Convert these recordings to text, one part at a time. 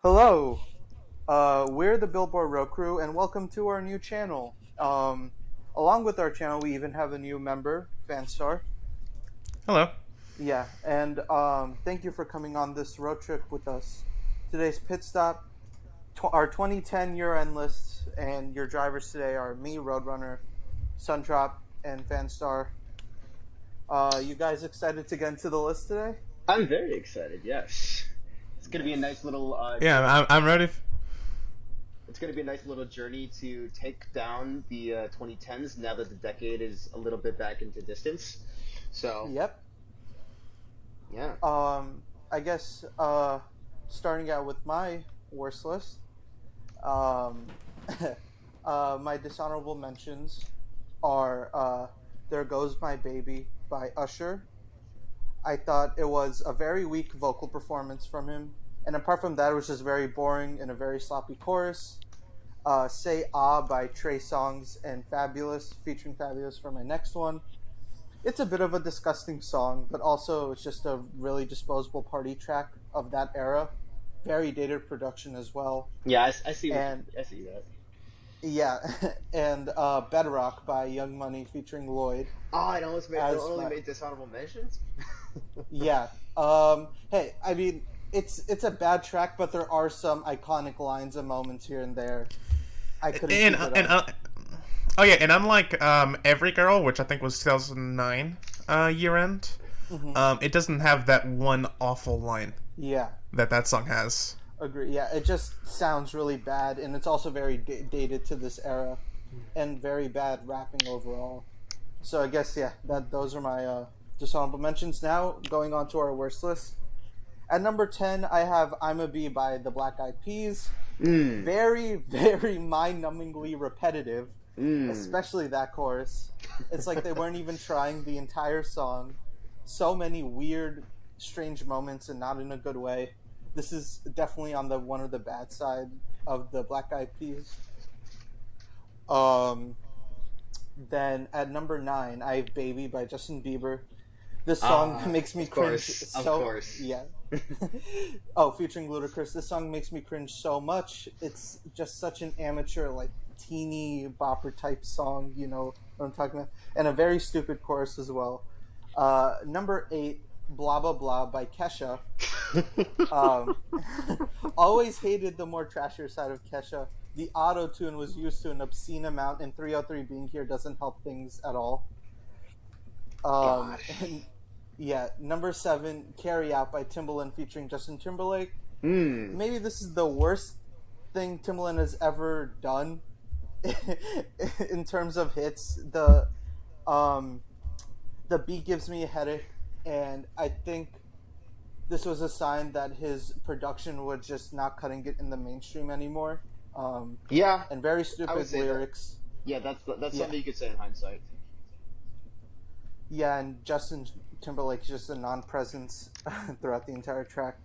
Hello, we're the Billboard Road Crew, and welcome to our new channel. Along with our channel, we even have a new member, Fanstar. Hello. Yeah, and thank you for coming on this road trip with us. Today's pit stop, our 2010 year-end list, and your drivers today are me, Roadrunner, Sundrop, and Fanstar. You guys excited to get into the list today? I'm very excited. Yes, it's gonna be a nice Yes. little Yeah, I'm ready. it's gonna be a nice little journey to take down the 2010s now that the decade is a little bit back into distance. So Yep. yeah. I guess starting out with my worst list. Um, my dishonorable mentions are "There Goes My Baby" by Usher. I thought it was a very weak vocal performance from him, and apart from that, it was just very boring and a very sloppy chorus. "Say Ah" by Trey Songz and Fabulous, featuring Fabulous for my next one. It's a bit of a disgusting song, but also it's just a really disposable party track of that era. Very dated production as well. Yeah, I see And I see that. yeah, and Bedrock by Young Money featuring Lloyd Oh, it as only my made dishonorable mentions. yeah. Hey, I mean it's a bad track, but there are some iconic lines and moments here and there. I couldn't And keep it and up. oh yeah, and unlike Every Girl, which I think was 2009 year end, Hmm. it doesn't have that one awful line Yeah, that song has. agree. Yeah, it just sounds really bad, and it's also very dated to this era, and very bad rapping overall. So I guess yeah, that those are my dishonorable mentions. Now going on to our worst list. At number 10, I have "I'm a Bee" by the Black Eyed Peas. Mmm. Very, very mind-numbingly repetitive, Mmm. especially that chorus. It's like they weren't even trying the entire song. So many weird, strange moments, and not in a good way. This is definitely on the one of the bad side of the Black Eyed Peas. Um, then at number 9, I have "Baby" by Justin Bieber. This song Ah, makes me of cringe course, of so course. yeah. Oh, featuring Ludacris. This song makes me cringe so much. It's just such an amateur, like teeny bopper type song. You know what I'm talking about, and a very stupid chorus as well. Number 8, "Blah Blah Blah" by Kesha. Um, always hated the more trashier side of Kesha. The auto tune was used to an obscene amount, and 303 being here doesn't help things at all. Um, Gosh. yeah, number 7, "Carry Out" by Timbaland featuring Justin Timberlake. Mmm. Maybe this is the worst thing Timbaland has ever done in terms of hits. Um, the beat gives me a headache, and I think this was a sign that his production was just not cutting it in the mainstream anymore. Um, Yeah, and very I would stupid say that. lyrics. Yeah, that's Yeah, something you could say in hindsight. yeah, and Justin Timberlake is just a non-presence throughout the entire track.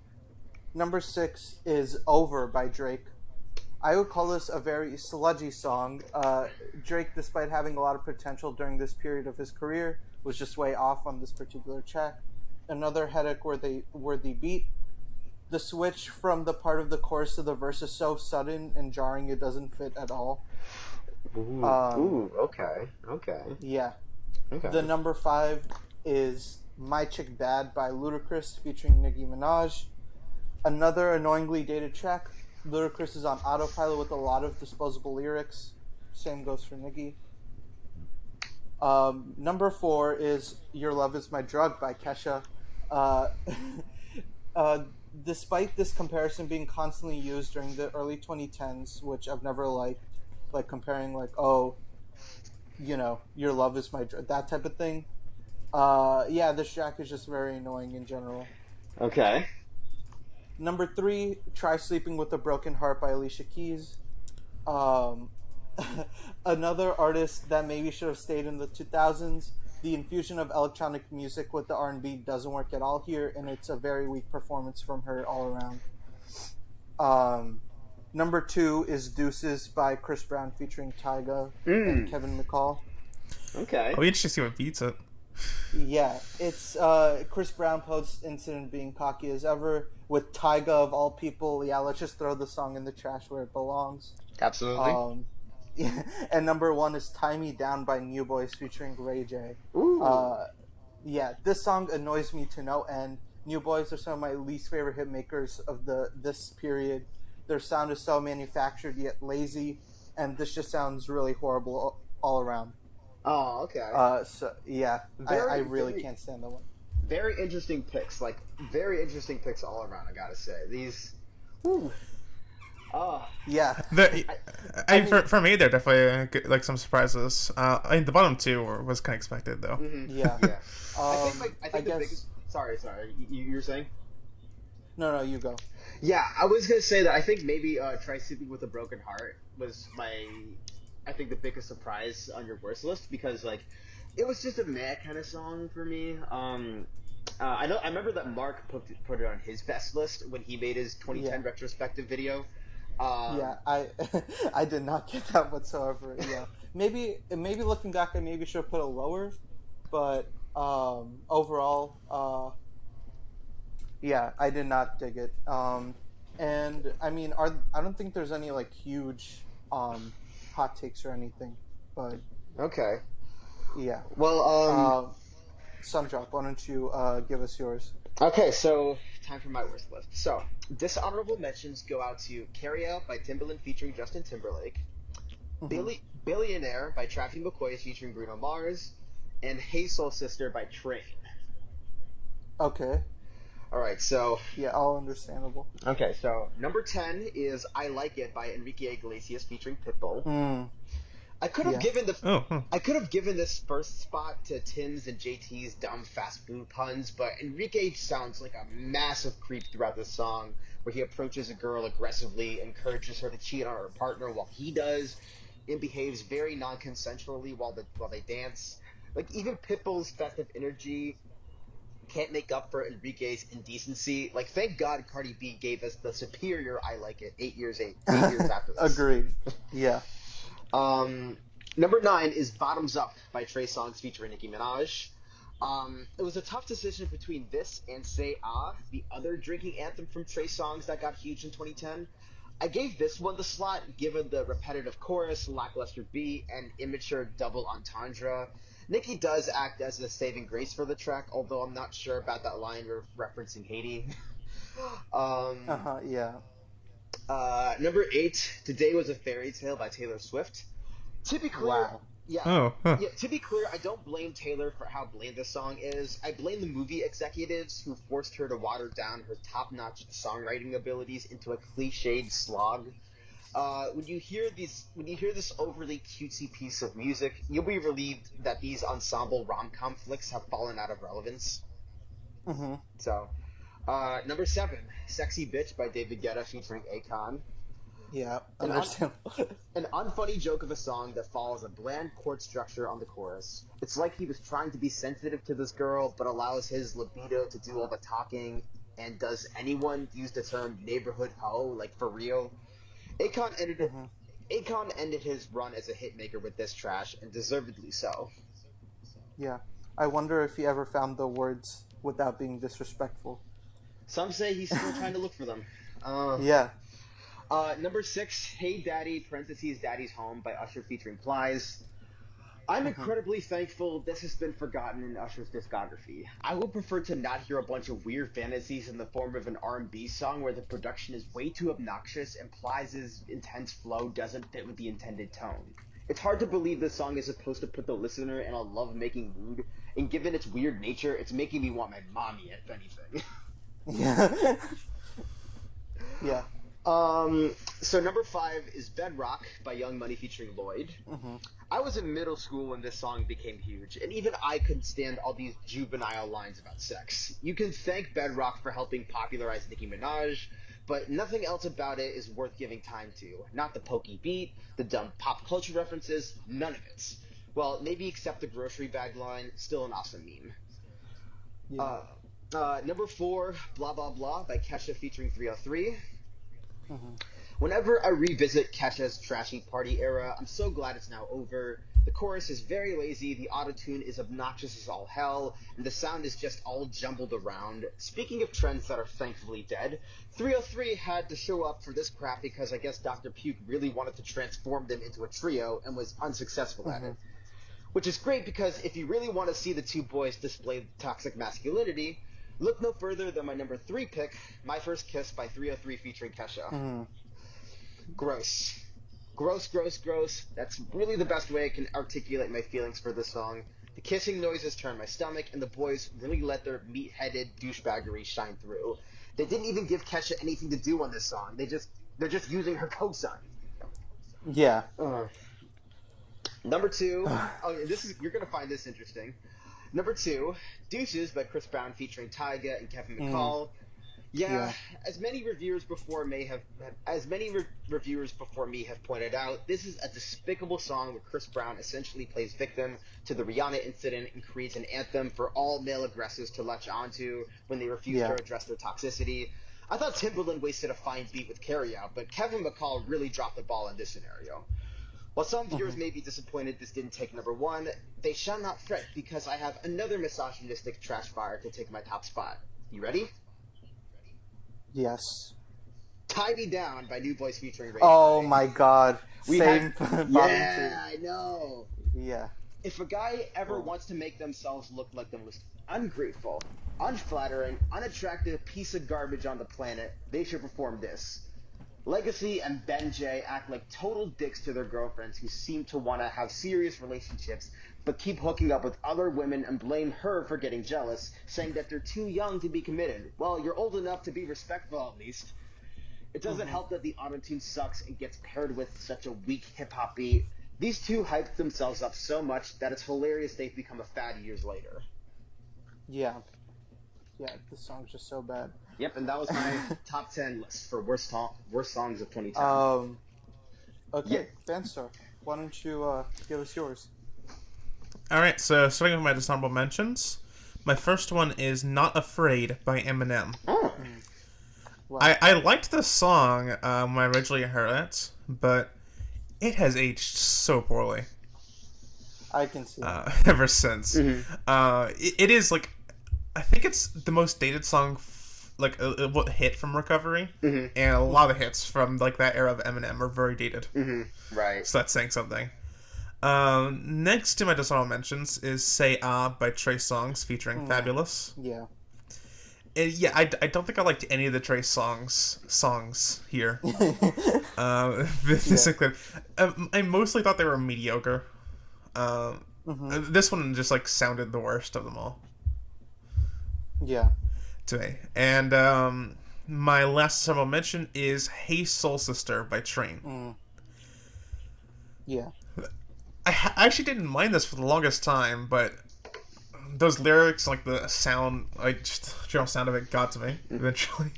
Number 6 is "Over" by Drake. I would call this a very sludgy song. Drake, despite having a lot of potential during this period of his career, was just way off on this particular track. Another headache were the beat. The switch from the part of the chorus to the verse is so sudden and jarring it doesn't fit at all. Um, Okay, okay, yeah. The okay. number 5 is "My Chick Bad" by Ludacris featuring Nicki Minaj. Another annoyingly dated track. Ludacris is on autopilot with a lot of disposable lyrics. Same goes for Nicki. Number 4 is "Your Love Is My Drug" by Kesha. Uh, uh, despite this comparison being constantly used during the early 2010s, which I've never liked, like comparing like, oh, you know, "Your Love Is My Drug," that type of thing. Yeah, this track is just very annoying in general. Okay. Number 3, "Try Sleeping with a Broken Heart" by Alicia Keys. Um, another artist that maybe should have stayed in the 2000s. The infusion of electronic music with the R&B doesn't work at all here, and it's a very weak performance from her all around. Um, Number 2 is "Deuces" by Chris Brown featuring Tyga and Mm. Kevin McCall. I'll Okay. be interested to see what beats it. Yeah, it's Chris Brown post incident being cocky as ever with Tyga of all people. Yeah, let's just throw the song in the trash where it belongs. Absolutely. Um, yeah, and number one is "Tie Me Down" by New Boys featuring Ray J. Ooh. Uh, yeah, this song annoys me to no end. New Boys are some of my least favorite hit makers of this period. Their sound is so manufactured yet lazy, and this just sounds really horrible all around. Oh, okay. So yeah, I Very, really very, can't stand the one. very interesting picks. Like very interesting picks all around. I gotta say these. Ooh. Ah. Yeah, The, I, I mean, for me, they're definitely like some surprises. I mean, the bottom two was kind of expected though. mm-hmm. yeah. Yeah. I I think the guess biggest. Sorry. You're saying? no, you go. Yeah, I was gonna say that I think maybe "Try Sleeping with a Broken Heart" was I think the biggest surprise on your worst list because like, it was just a meh kind of song for me. I remember that Mark put it on his best list when he made his Yeah, 2010 retrospective video. yeah. Um, I I did not get that whatsoever. Yeah, maybe looking back, I maybe should have put it lower, but overall, yeah, I did not dig it. And I mean, I don't think there's any like huge hot takes or anything, but okay. yeah. Well, Uh, Sundrop, why don't you give us yours? okay, so time for my worst list. So, dishonorable mentions go out to "Carry Out" by Timbaland featuring Justin Timberlake, Hmm. Billionaire by Travis McCoy featuring Bruno Mars, and Hey Soul Sister by Train. Okay. All right, so Yeah, all understandable. number 10 is "I Like It" by Enrique Iglesias featuring Pitbull. Hmm. I could have Yeah. given the Oh, I could have given this first spot to Tim's and JT's dumb fast food puns, but Enrique sounds like a massive creep throughout the song, where he approaches a girl aggressively, encourages her to cheat on her partner while he does, and behaves very non-consensually while they dance. Like even Pitbull's festive energy can't make up for Enrique's indecency. Like thank God Cardi B gave us the superior "I Like It" 8 years after this. Agreed. Yeah. Um, Number 9 is "Bottoms Up" by Trey Songz featuring Nicki Minaj. It was a tough decision between this and "Say Ah," the other drinking anthem from Trey Songz that got huge in 2010. I gave this one the slot given the repetitive chorus, lackluster beat, and immature double entendre. Nicki does act as a saving grace for the track, although I'm not sure about that line referencing Haiti. Uh um, huh. Yeah. Number 8, "Today Was a Fairy Tale" by Taylor Swift. To be clear, Wow. yeah, oh, huh. yeah. To be clear, I don't blame Taylor for how bland this song is. I blame the movie executives who forced her to water down her top-notch songwriting abilities into a cliched slog. When you hear this overly cutesy piece of music, you'll be relieved that these ensemble rom-com flicks have fallen out of relevance. Hmm. So, number 7, "Sexy Bitch" by David Guetta featuring Akon. Yeah. An un- Understandable. An unfunny joke of a song that follows a bland chord structure on the chorus. It's like he was trying to be sensitive to this girl, but allows his libido to do all the talking. And does anyone use the term "neighborhood hoe" like for real? Akon ended it. Hmm. Akon ended his run as a hitmaker with this trash, and deservedly so. Yeah. I wonder if he ever found the words without being disrespectful. Some say he's still trying to look for them. Uh, Yeah. Number 6, "Hey Daddy" (parentheses Daddy's Home) by Usher featuring Plies. I'm Hmm. incredibly thankful this has been forgotten in Usher's discography. I would prefer to not hear a bunch of weird fantasies in the form of an R&B song where the production is way too obnoxious and Plies' intense flow doesn't fit with the intended tone. It's hard to believe this song is supposed to put the listener in a love-making mood, and given its weird nature, it's making me want my mommy, if anything. Yeah. Yeah. So number 5 is "Bedrock" by Young Money featuring Lloyd. Hmm. I was in middle school when this song became huge, and even I couldn't stand all these juvenile lines about sex. You can thank Bedrock for helping popularize Nicki Minaj, but nothing else about it is worth giving time to. Not the pokey beat, the dumb pop culture references, none of it. Well, maybe except the grocery bag line, still an awesome meme. Yeah. Uh, Number 4, "Blah Blah Blah" by Kesha featuring 303. Hmm. Whenever I revisit Kesha's trashy party era, I'm so glad it's now over. The chorus is very lazy, the autotune is obnoxious as all hell, and the sound is just all jumbled around. Speaking of trends that are thankfully dead, 303 had to show up for this crap because I guess Dr. Puke really wanted to transform them into a trio and was unsuccessful at it. Which is great because if you really want to see the two boys display toxic masculinity, look no further than my number 3 pick, My First Kiss by 303 featuring Kesha. Gross. Gross, gross, gross. That's really the best way I can articulate my feelings for this song. The kissing noises turn my stomach, and the boys really let their meat-headed douchebaggery shine through. They didn't even give Kesha anything to do on this song. They're just using her cosign. Yeah. Number 2. You're gonna find this interesting. Number 2, Deuces by Chris Brown featuring Tyga and Kevin McCall. As many reviewers before me have pointed out, this is a despicable song where Chris Brown essentially plays victim to the Rihanna incident and creates an anthem for all male aggressors to latch onto when they refuse to address their toxicity. I thought Timbaland wasted a fine beat with Carryout, but Kevin McCall really dropped the ball in this scenario. While some viewers may be disappointed this didn't take number 1, they shall not fret because I have another misogynistic trash fire to take my top spot. You ready? Yes. Tie Me Down by New Boys featuring Ray. Oh my god. Same. I know. Yeah. If a guy ever wants to make themselves look like the most ungrateful, unflattering, unattractive piece of garbage on the planet, they should perform this. Legacy and Ben J act like total dicks to their girlfriends who seem to want to have serious relationships but keep hooking up with other women and blame her for getting jealous, saying that they're too young to be committed. Well, you're old enough to be respectful at least. It doesn't help that the autotune sucks and gets paired with such a weak hip-hop beat. These two hyped themselves up so much that it's hilarious they've become a fad years later. Yeah. Yeah, this song's just so bad. Yep, and that was my top 10 list for worst songs of 2010. Okay, Fanstar, why don't you give us yours? Alright, so starting with my dishonorable mentions, my first one is Not Afraid by Eminem. Oh. Wow. I liked the song when I originally heard it, but it has aged so poorly. I can see ever since. It is, like, I think it's the most dated song, what hit from Recovery, and a lot of hits from, like, that era of Eminem are very dated. Right. So that's saying something. Next to my dishonorable mentions is Say Ah by Trey Songz featuring Fabulous. Yeah. I don't think I liked any of the Trey songs here. I mostly thought they were mediocre. This one just, like, sounded the worst of them all. Yeah. To me. And my last dishonorable mention is Hey Soul Sister by Train. Yeah. I actually didn't mind this for the longest time, but those lyrics, like the sound, like just the general sound of it got to me eventually.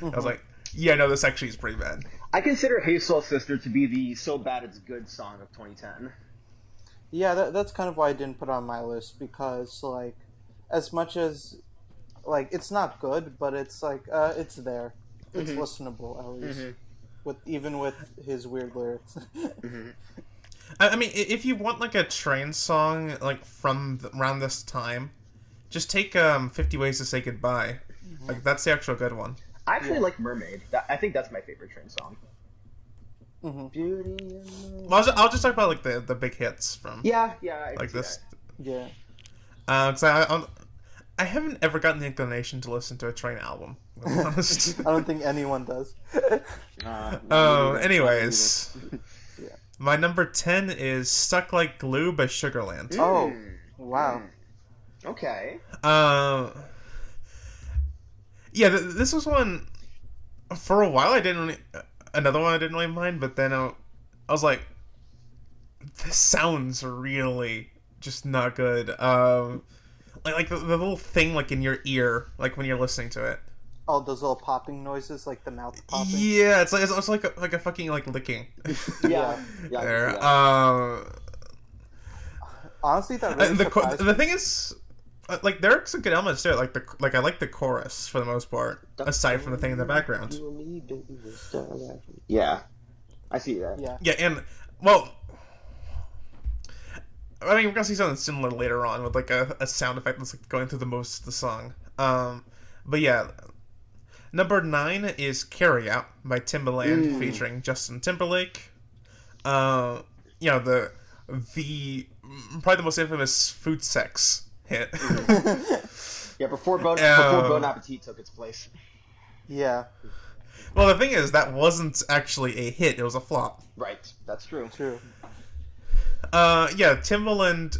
I was like, yeah, no, this actually is pretty bad. I consider Hey Soul Sister to be the so bad it's good song of 2010. Yeah, that's kind of why I didn't put it on my list, because, like, as much as, like, it's not good, but it's, like, it's there. It's listenable, at least. Even with his weird lyrics. I mean, if you want, like, a Train song, like, from around this time, just take 50 Ways to Say Goodbye. Like, that's the actual good one. I actually like Mermaid. I think that's my favorite Train song. Beauty and Well, I'll just talk about, like, the big hits from... I like this. Yeah. Because I haven't ever gotten the inclination to listen to a Train album, to be honest. I don't think anyone does. Anyways... My number 10 is Stuck Like Glue by Sugarland. Oh, wow. Okay. This was one, for a while another one I didn't really mind, but then I was like, this sounds really just not good. Like the little thing, like, in your ear, like, when you're listening to it. Oh, those little popping noises, like the mouth popping. Yeah, it's like a fucking, like, licking. Yeah. There. Honestly, that really surprised me. The thing is, like, there are some good elements to it. Like I like the chorus for the most part, aside from the thing in the background. Yeah, I see that. Yeah. Yeah, and well, I mean, we're gonna see something similar later on with like a sound effect that's like going through the most of the song. But yeah, number 9 is "Carry Out" by Timbaland featuring Justin Timberlake. You know, the probably the most infamous food sex hit. Yeah, before Bon Appetit took its place. Yeah. Well, the thing is, that wasn't actually a hit; it was a flop. Right, that's true. True. Yeah, Timbaland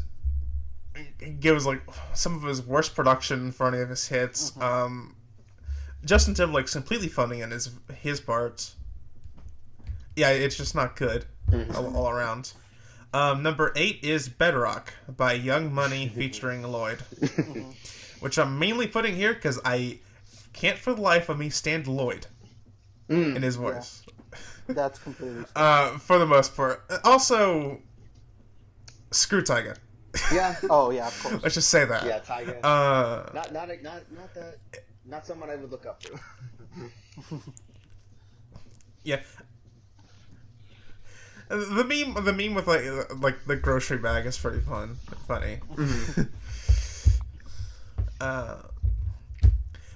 gives like some of his worst production for any of his hits. Justin Timberlake's completely funny in his parts. Yeah, it's just not good all around. Number 8 is "Bedrock" by Young Money featuring Lloyd, which I'm mainly putting here because I can't for the life of me stand Lloyd in his voice. Yeah. That's completely fair. For the most part. Also, screw Tyga. Yeah. Oh yeah, of course. Let's just say that. Yeah, Tyga. Not someone I would look up to. Yeah. The meme with like the grocery bag is pretty funny.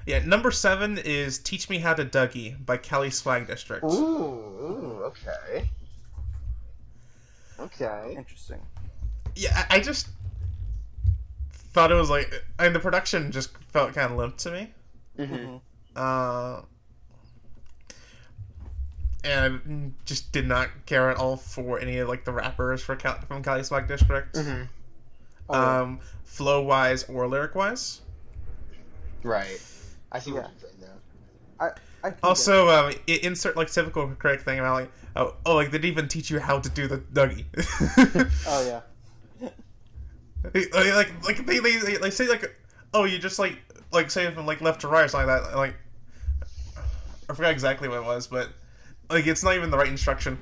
Yeah, number 7 is "Teach Me How to Dougie" by Cali Swag District. Ooh, okay. Okay. Interesting. Yeah, I just thought it was like, and the production just felt kind of limp to me. And I just did not care at all for any of like the rappers from Cali Swag District. Flow wise or lyric wise. Right. I see what you're saying there. I Also, insert like typical correct thing about like like they didn't even teach you how to do the Dougie. Oh yeah. like they say like, oh, you just like say from like left to right or something like that. Like I forgot exactly what it was, but like it's not even the right instruction.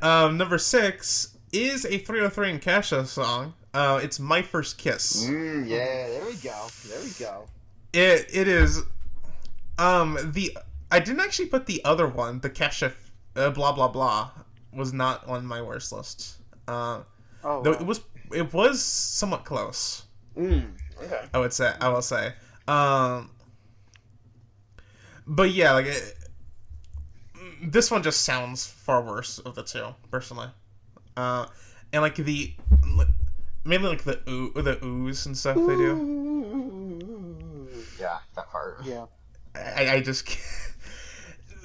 Number 6 is a 303 and Kasha song. It's "My First Kiss." Yeah, there we go. It is. I didn't actually put the other one, the Kesha, blah blah blah, was not on my worst list. Though wow. it was somewhat close. Okay. I will say. But yeah, like this one just sounds far worse of the two, personally. And like mainly like the oohs and stuff they do. Yeah, that part. Yeah. I just can't.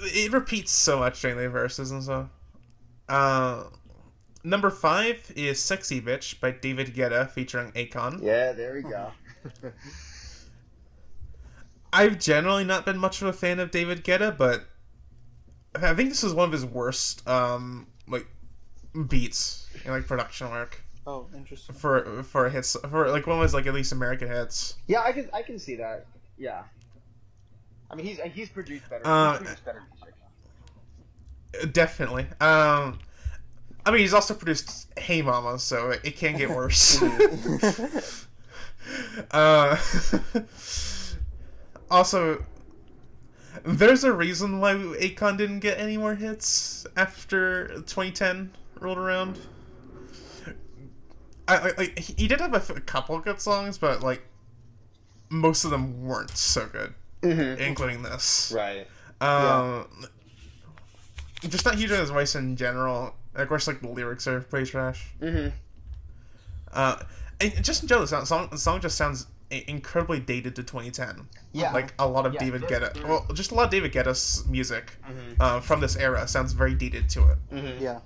It repeats so much during the verses and stuff. Number 5 is "Sexy Bitch" by David Guetta featuring Akon. Yeah, there we go. I've generally not been much of a fan of David Guetta, but I think this is one of his worst like beats and like production work. Oh, interesting. For hits, for like one was like at least American hits. Yeah, I can see that. Yeah. I mean, he's produced better. He's produced better music. Definitely. I mean, he's also produced "Hey Mama," so it can get worse. Also, there's a reason why Akon didn't get any more hits after 2010 rolled around. He did have a couple of good songs, but like most of them weren't so good, including this. Right. Just not huge on his voice in general. Of course, like the lyrics are pretty trash. And just in general, the song just sounds incredibly dated to 2010. Yeah. Like a lot of David Guetta. Well, just a lot of David Guetta's music from this era sounds very dated to it. Yeah.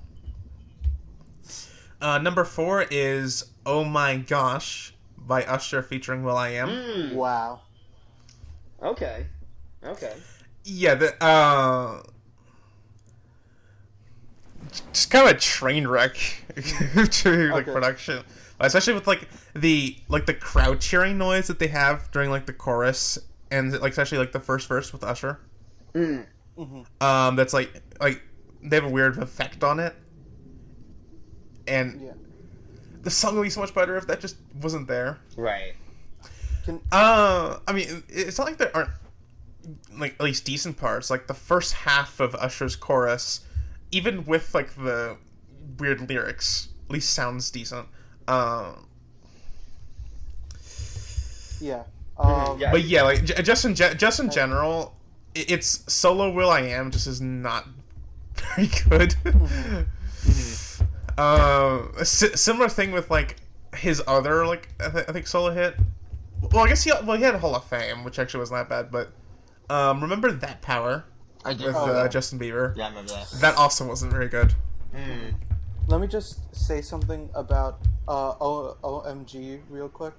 Number 4 is "Oh My Gosh" by Usher featuring will.i.am. Wow. Okay. Yeah, just kind of a train wreck to like production, especially with like the crowd cheering noise that they have during like the chorus and like especially like the first verse with Usher. That's like they have a weird effect on it, and the song would be so much better if that just wasn't there. Right. I mean, it's not like there aren't like at least decent parts. Like the first half of Usher's chorus, even with like the weird lyrics. At least sounds decent. Yeah. Yeah. But yeah, like just in general, it's solo Will I Am just is not very good. Similar thing with like his other like I think solo hit. Well, I guess he had Hall of Fame, which actually wasn't that bad. But remember That Power I do. with Oh, Justin Bieber? yeah, I remember that. That also wasn't very good. Let me just say something about OMG real quick.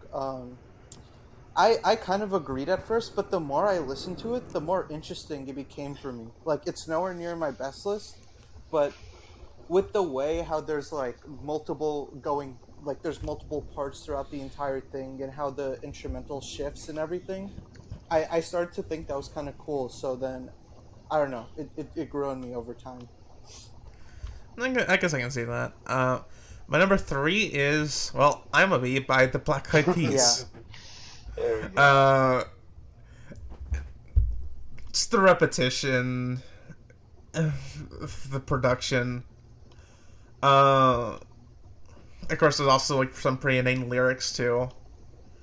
I kind of agreed at first, but the more I listened to it, the more interesting it became for me. Like, it's nowhere near my best list, but with the way how there's like there's multiple parts throughout the entire thing, and how the instrumental shifts and everything, I started to think that was kind of cool. So then, I don't know, it grew on me over time. I guess I can see that. My number 3 is, well, I'm a Bee by the Black Eyed Peas. It's the repetition, the production. Of course, there's also like some pretty inane lyrics too.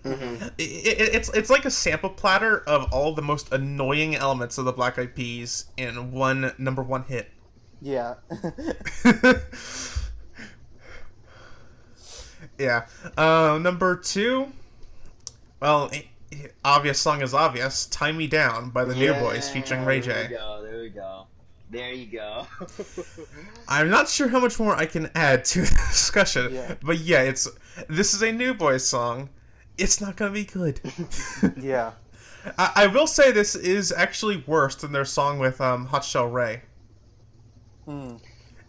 It's like a sample platter of all the most annoying elements of the Black Eyed Peas in one number 1 hit. Yeah. Yeah. Number 2. Well, obvious song is obvious. "Tie Me Down" by the New Boys featuring Ray J. There you go. I'm not sure how much more I can add to the discussion, but yeah, this is a New Boys song. It's not gonna be good. Yeah. I will say this is actually worse than their song with Hot Shell Ray.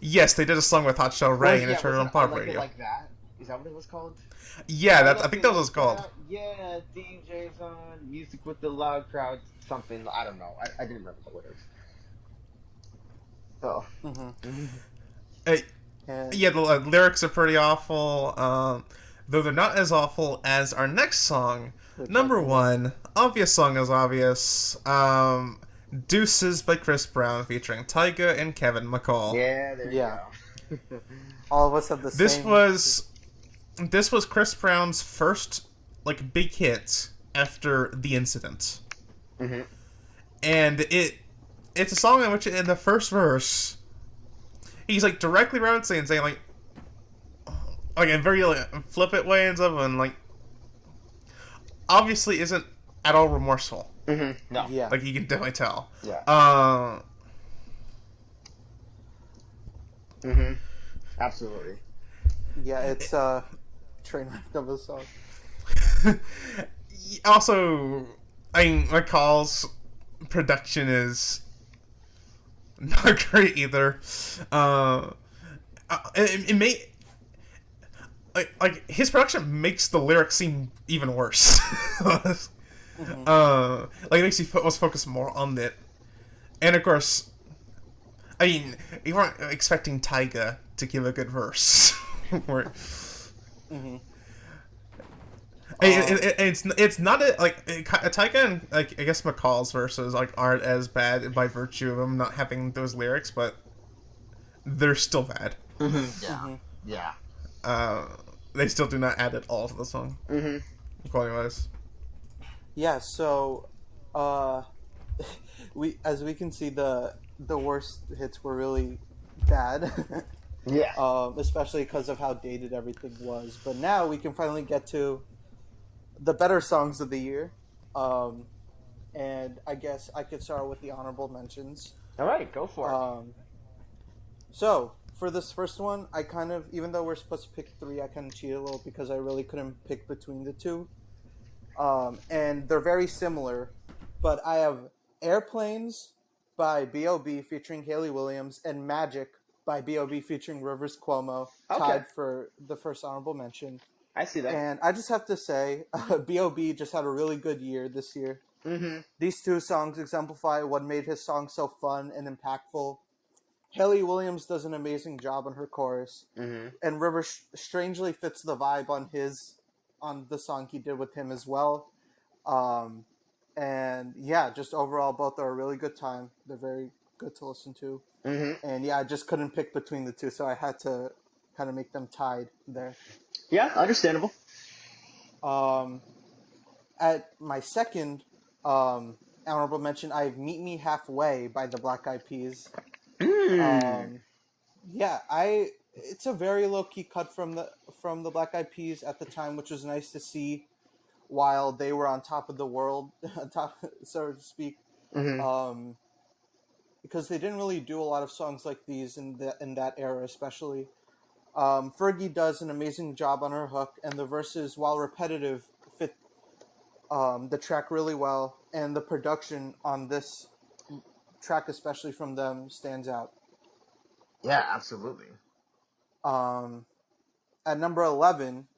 Yes, they did a song with Hot Shell Ray and it turned on pop radio. Like that? Is that what it was called? Yeah, I think that was what it was called. Yeah, DJs on, music with the loud crowd, something. I don't know. I didn't remember the lyrics. So. Yeah, the lyrics are pretty awful, though they're not as awful as our next song. Number 1, obvious song is obvious. "Deuces" by Chris Brown featuring Tyga and Kevin McCall. Yeah, there you go. All of us have the same. This was Chris Brown's first like big hit after the incident, and it's a song in which in the first verse he's like directly referencing and saying like in very like, flippant way and stuff, and like obviously isn't at all remorseful. No. Yeah. Like you can definitely tell. Yeah. Absolutely. Yeah, it's train wreck of a song. Also, I mean, McCall's production is not great either. It may like his production makes the lyrics seem even worse. Like it makes you focus more on it, and of course, I mean, you weren't expecting Tyga to give a good verse. It's not like Tyga and like I guess McCall's verses like aren't as bad by virtue of them not having those lyrics, but they're still bad. Yeah. They still do not add at all to the song. Quality wise. Yeah, so as we can see, the worst hits were really bad. Yeah. Especially because of how dated everything was. But now we can finally get to the better songs of the year. And I guess I could start with the honorable mentions. All right, go for it. So for this first one, I kind of, even though we're supposed to pick 3, I kind of cheated a little because I really couldn't pick between the 2. And they're very similar, but I have Airplanes by B.O.B. featuring Haley Williams and Magic by B.O.B. featuring Rivers Cuomo, tied for the first honorable mention. I see that. And I just have to say, B.O.B. just had a really good year this year. These 2 songs exemplify what made his song so fun and impactful. Haley Williams does an amazing job on her chorus, and Rivers strangely fits the vibe on the song he did with him as well. And yeah, just overall, both are a really good time. They're very good to listen to. And yeah, I just couldn't pick between the 2, so I had to kind of make them tied there. Yeah, understandable. Um, at my second honorable mention, I have "Meet Me Halfway" by the Black Eyed Peas. Mm. Um, yeah, it's a very low key cut from the Black Eyed Peas at the time, which was nice to see while they were on top of the world, top, so to speak. Hmm. Um, because they didn't really do a lot of songs like these in that era, especially. Fergie does an amazing job on her hook, and the verses, while repetitive, fit the track really well, and the production on this track, especially from them, stands out. Yeah, absolutely. Um, at number 11,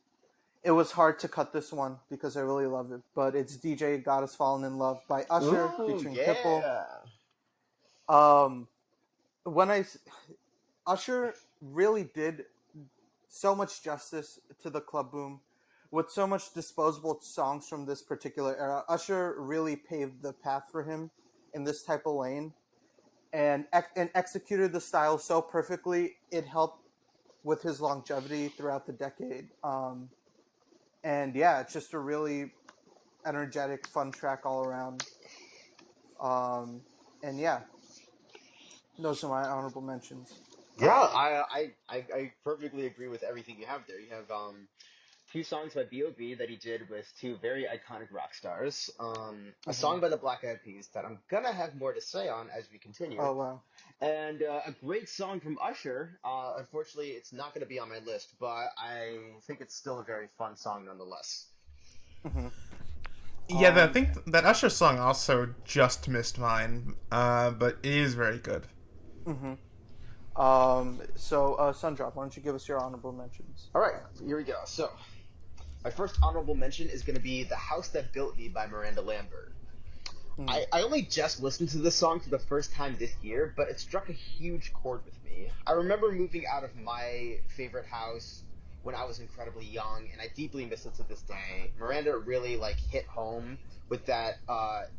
it was hard to cut this one because I really love it, but it's DJ "God Has Fallen in Love" by Usher Ooh, featuring Pitbull. yeah. Um, when Usher really did so much justice to the club boom with so much disposable songs from this particular era. Usher really paved the path for him in this type of lane, and executed the style so perfectly. It helped with his longevity throughout the decade. And yeah, it's just a really energetic, fun track all around. Um, and yeah, those are my honorable mentions. Yeah, I perfectly agree with everything you have there. You have two songs by B.O.B. that he did with two very iconic rock stars. A Hmm. song by the Black Eyed Peas that I'm gonna have more to say on as we continue, Oh wow. and a great song from Usher. Unfortunately, it's not gonna be on my list, but I think it's still a very fun song nonetheless. Hmm. Yeah, I Um, think that Usher song also just missed mine, but it is very good. hmm Sundrop, why don't you give us your honorable mentions? All right, here we go. So my first honorable mention is gonna be "The House That Built Me" by Miranda Lambert. Mm. I only just listened to this song for the first time this year, but it struck a huge chord with me. I remember moving out of my favorite house when I was incredibly young, and I deeply miss it to this day. Miranda really like hit home with that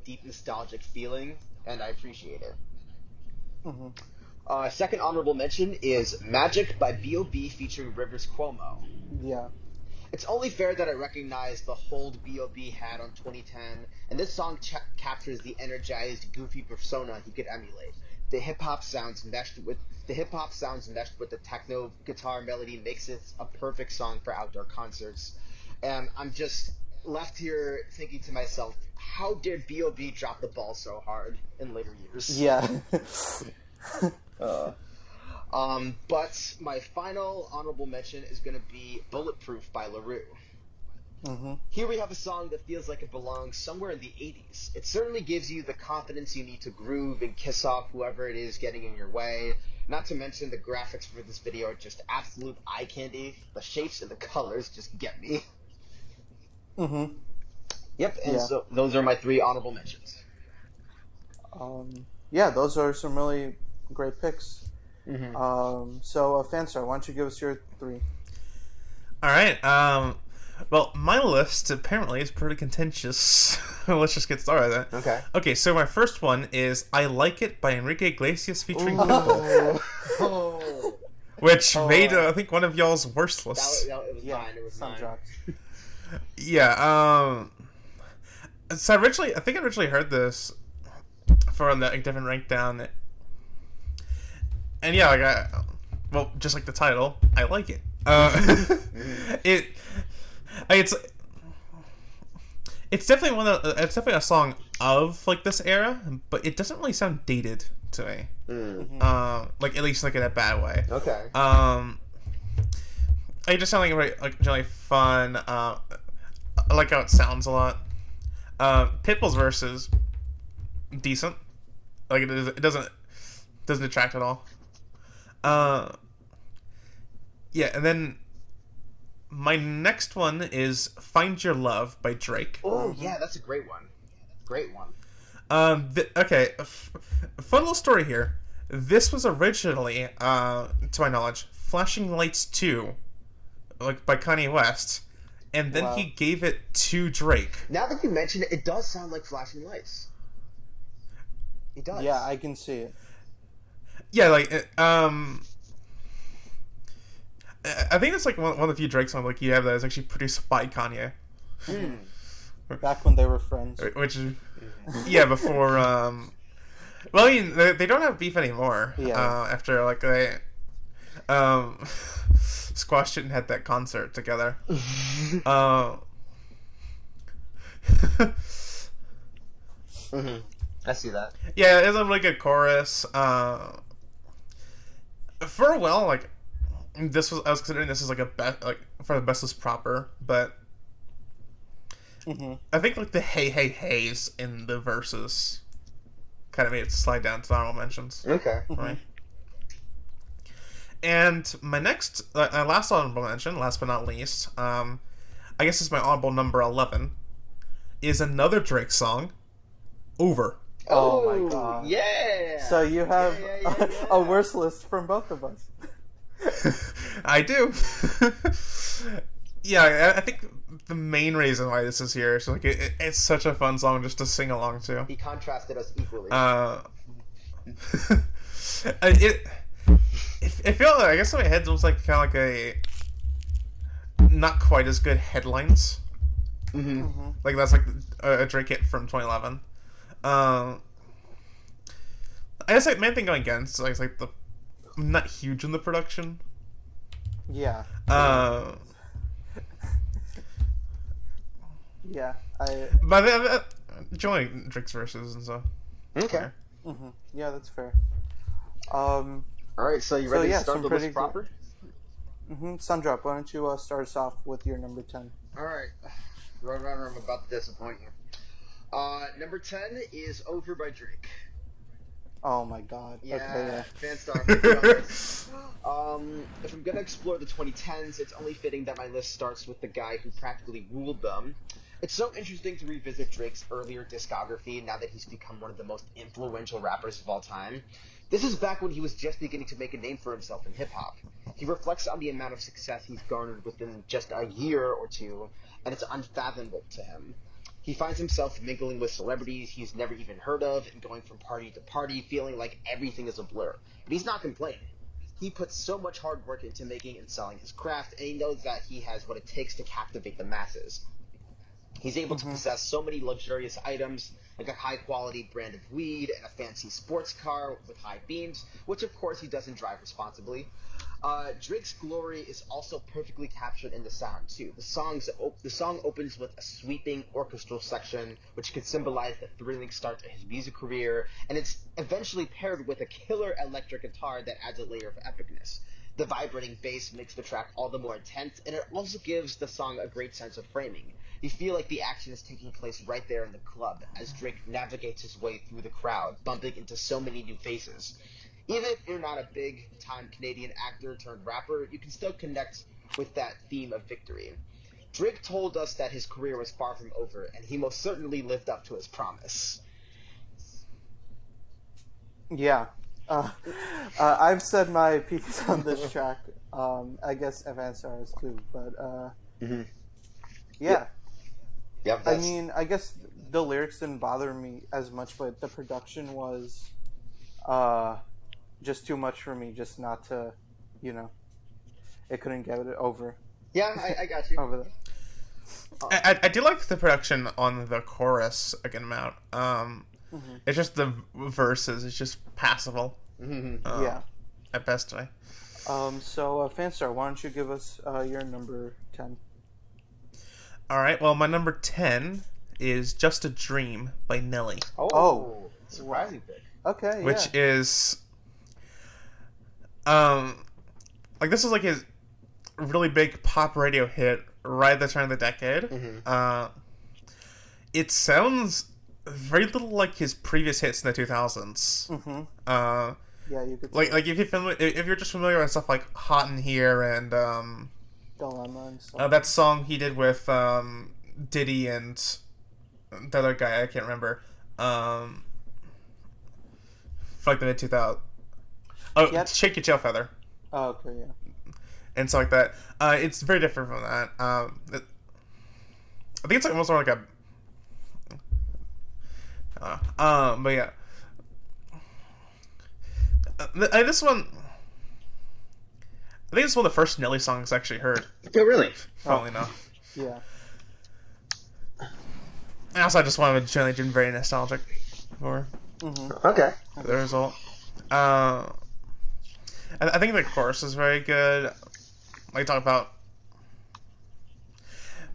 deep nostalgic feeling, and I appreciate it. Hmm. Second honorable mention is "Magic" by B.O.B. featuring Rivers Cuomo. Yeah. It's only fair that I recognize the hold B.O.B. had on 2010, and this song captures the energized, goofy persona he could emulate. The hip hop sounds meshed with the techno guitar melody makes it a perfect song for outdoor concerts. And I'm just left here thinking to myself, how did B.O.B. drop the ball so hard in later years? Yeah. Uh, but my final honorable mention is going to be "Bulletproof" by LaRue. Hmm. Here we have a song that feels like it belongs somewhere in the 80s. It certainly gives you the confidence you need to groove and kiss off whoever it is getting in your way. Not to mention the graphics for this video are just absolute eye candy. The shapes and the colors just get me. Hmm. Yep, and Yeah. so those are my three honorable mentions. Yeah, those are some really great picks. Mm-hmm. Fanstar, why don't you give us your three? All right. Well, my list apparently is pretty contentious. Let's just get started then. Okay. Okay, so my first one is "I Like It" by Enrique Iglesias featuring Pitbull, Oh. which Oh, made I think one of y'all's worst lists. It was Yeah, mine. It was sun mine. drops. Yeah. So I think I originally heard this for the different rank down, and yeah, well, just like the title, I like it. It, it's definitely it's definitely a song of like this era, but it doesn't really sound dated to me. Mm. Like at least like in a bad way. Okay. It just sounds like generally fun. I like how it sounds a lot. Pitbull's verse is decent. Like it doesn't detract at all. Yeah, and then my next one is "Find Your Love" by Drake. Oh, yeah, that's a great one. Great one. Okay, fun little story here. This was originally, to my knowledge, "Flashing Lights 2", like by Kanye West, and then Wow. he gave it to Drake. Now that you mention it, it does sound like Flashing Lights. It does. Yeah, I can see it. Yeah, like I think it's like one of the few Drake songs like you have that is actually produced by Kanye. Back when they were friends. Which is yeah, before well, I mean they don't have beef anymore. Yeah. After like they squashed it and had that concert together. I see that. Yeah, it's a really good chorus. For a while, like I was considering this as like like for the best list proper, but I think like the hey hey heys in the verses kind of made it slide down to honorable mentions. Okay. Right. And my next, last honorable mention, last but not least, I guess it's my honorable number 11, is another Drake song, Over. Oh my god. Yeah! So you have Yeah. a worse list from both of us. I do. Yeah, I think the main reason why this is here is like it's such a fun song just to sing along to. He contrasted us equally. It felt like, I guess in my head it was like kind of like a not quite as good headlines. Like that's like a Drake hit from 2011. I guess like main thing going against like I'm not huge in the production. Yeah. Yeah. But I'm enjoying Drake's verses and stuff. Okay. Yeah, that's fair. Alright, so you ready to start the list proper? Sundrop, why don't you start us off with your number 10? Alright. Roadrunner, I'm about to disappoint you. Number 10 is Over by Drake. Oh my god. Yeah, Okay, yeah. Fanstar. If I'm gonna explore the 2010s, it's only fitting that my list starts with the guy who practically ruled them. It's so interesting to revisit Drake's earlier discography now that he's become one of the most influential rappers of all time. This is back when he was just beginning to make a name for himself in hip-hop. He reflects on the amount of success he's garnered within just a year or two, and it's unfathomable to him. He finds himself mingling with celebrities he's never even heard of and going from party to party feeling like everything is a blur. But he's not complaining. He puts so much hard work into making and selling his craft, and he knows that he has what it takes to captivate the masses. He's able to possess so many luxurious items, like a high-quality brand of weed and a fancy sports car with high beams, which of course he doesn't drive responsibly. Drake's glory is also perfectly captured in the sound too. The song opens with a sweeping orchestral section, which could symbolize the thrilling start to his music career, and it's eventually paired with a killer electric guitar that adds a layer of epicness. The vibrating bass makes the track all the more intense, and it also gives the song a great sense of framing. You feel like the action is taking place right there in the club, as Drake navigates his way through the crowd, bumping into so many new faces. Even if you're not a big-time Canadian actor turned rapper, you can still connect with that theme of victory. Drake told us that his career was far from over, and he most certainly lived up to his promise. Yeah. I've said my piece on this track. I guess Fanstar has too, but yeah. Yeah, I mean, I guess the lyrics didn't bother me as much, but the production was just too much for me, just not to, it couldn't get it over. Yeah, I got you. Over that. I do like the production on the chorus a good amount. It's just the verses, it's just passable. Yeah. At best, way. So, Fanstar, why don't you give us your number 10? Alright, well, my number 10 is Just a Dream by Nelly. Oh. Surprising pick. Okay, Which is... like, this was like his really big pop radio hit right at the turn of the decade. It sounds very little like his previous hits in the 2000s. Yeah, you could like if you're just familiar with stuff like Hot in Here and Dilemma and stuff. that song he did with Diddy and the other guy I can't remember. For like the mid 2000s. Oh, Shake Your Tail Feather. Oh, okay, yeah. And stuff like that. It's very different from that. I think it's like almost more like a. But yeah. This one, I think it's one of the first Nelly songs I actually heard. Oh, really? Funnily enough. Yeah. And also, I just wanted to generally been very nostalgic for Okay. the result. I think the chorus is very good. Like, talk about.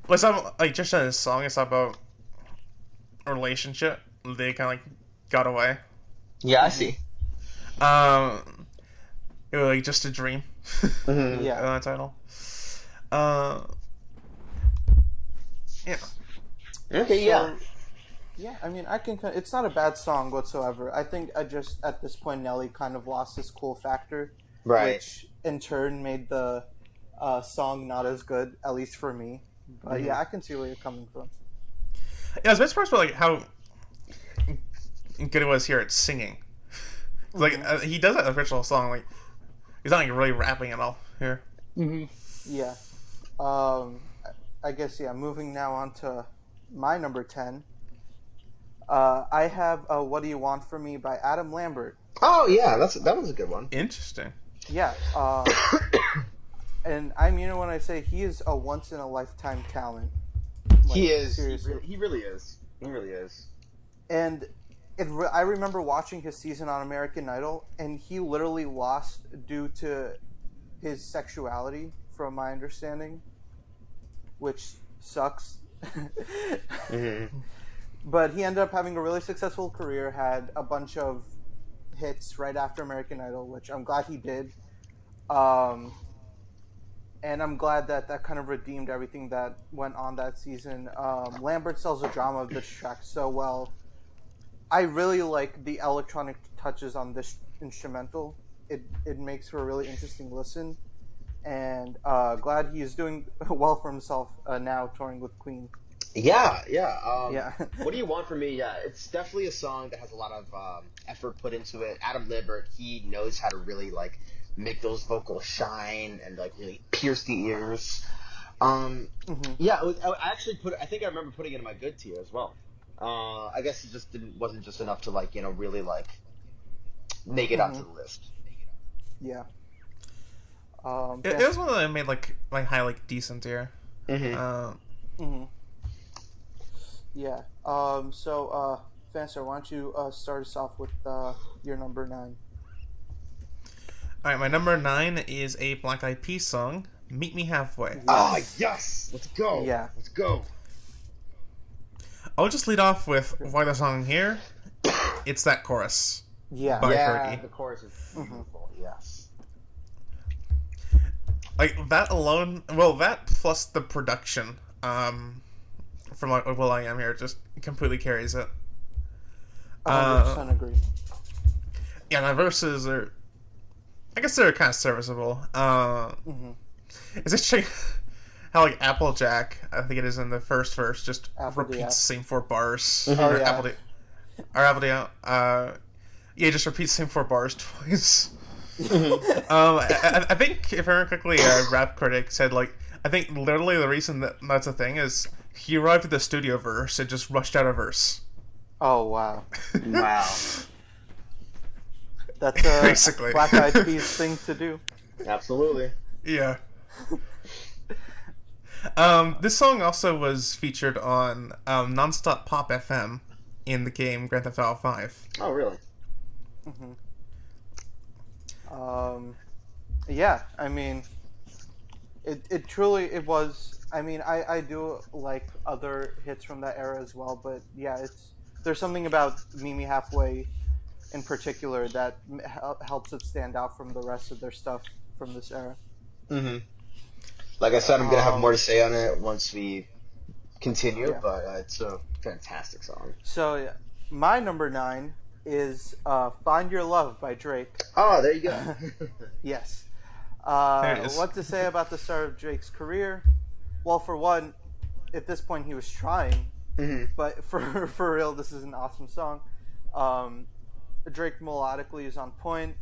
Well, it's not, like, just in this song, it's not about a relationship. They kind of, like, got away. Yeah, I see. It was, like, just a dream. Yeah. Title. Yeah. Okay, yeah. Yeah, I mean, it's not a bad song whatsoever. I think I just, at this point, Nelly kind of lost his cool factor. Right. Which, in turn, made the song not as good, at least for me. But yeah, I can see where you're coming from. Yeah, I was a bit surprised by, like, how good it was here at singing. Like, he does that original song, like, he's not, like, really rapping at all here. Yeah. I guess, yeah, moving now on to my number 10. I have What Do You Want From Me by Adam Lambert. Oh, yeah, that was a good one. Interesting. Yeah. And I mean it when I say he is a once-in-a-lifetime talent. Like, He is. seriously. He really is. He really is. And I remember watching his season on American Idol, and he literally lost due to his sexuality, from my understanding, which sucks. But he ended up having a really successful career, had a bunch of hits right after American Idol, which I'm glad he did. And I'm glad that kind of redeemed everything that went on that season. Lambert sells the drama of this track so well. I really like the electronic touches on this instrumental. It makes for a really interesting listen. And glad he's doing well for himself now, touring with Queen. Yeah. Yeah. What Do You Want From Me? Yeah, it's definitely a song that has a lot of effort put into it. Adam Lambert, he knows how to really, like, make those vocals shine and, like, really pierce the ears. Yeah, I think I remember putting it in my good tier as well. I guess it just wasn't just enough to, like, really, like, make it onto the list. Yeah. It was one that I made like high, like, decent tier. Yeah. So, Fanstar, why don't you start us off with your number 9? Alright, my number 9 is a Black Eyed Peas song, Meet Me Halfway. Ah, yes! Let's go! Yeah. Let's go! I'll just lead off with why the song here. It's that chorus. Yeah. By Yeah, Fergie. the chorus is beautiful, yes. Like, that alone, well, that plus the production from like Will I Am here just completely carries it. 100% agree. Yeah, my verses are, I guess they're kind of serviceable. It's interesting how, like, Applejack, I think it is in the first verse, just repeats the same 4 bars. Oh, Or yeah. Applejack, yeah, just repeats the same 4 bars twice. I think, if I remember correctly, a rap critic said, like, I think literally the reason that's a thing is he arrived at the studio verse and just rushed out a verse. Oh, wow. Wow. That's a Basically. Black Eyed Peas thing to do. Absolutely. Yeah. This song also was featured on Nonstop Pop FM in the game Grand Theft Auto 5. Oh, really? Yeah, I mean, it truly was. I mean, I do like other hits from that era as well, but yeah, there's something about Meet Me Halfway in particular that helps it stand out from the rest of their stuff from this era. Like I said, I'm gonna have more to say on it once we continue, Yeah. but it's a fantastic song. So yeah, my number 9 is "Find Your Love" by Drake. Oh, there you go. Yes. There it is. What to say about the start of Drake's career? Well, for one, at this point he was trying, but for real, this is an awesome song. Drake melodically is on point,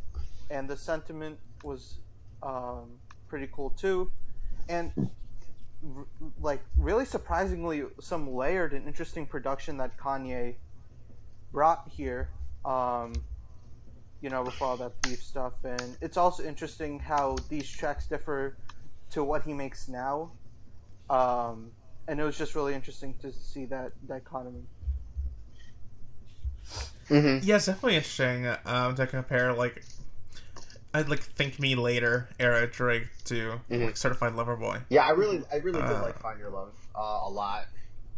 and the sentiment was pretty cool too, and like really surprisingly, some layered and interesting production that Kanye brought here. before all that beef stuff. And it's also interesting how these tracks differ to what he makes now. And it was just really interesting to see that dichotomy. Mm-hmm. Yeah, it's definitely interesting to compare like I'd like Think Me Later era Drake to like Certified Lover Boy. Yeah, I really did like Find Your Love a lot.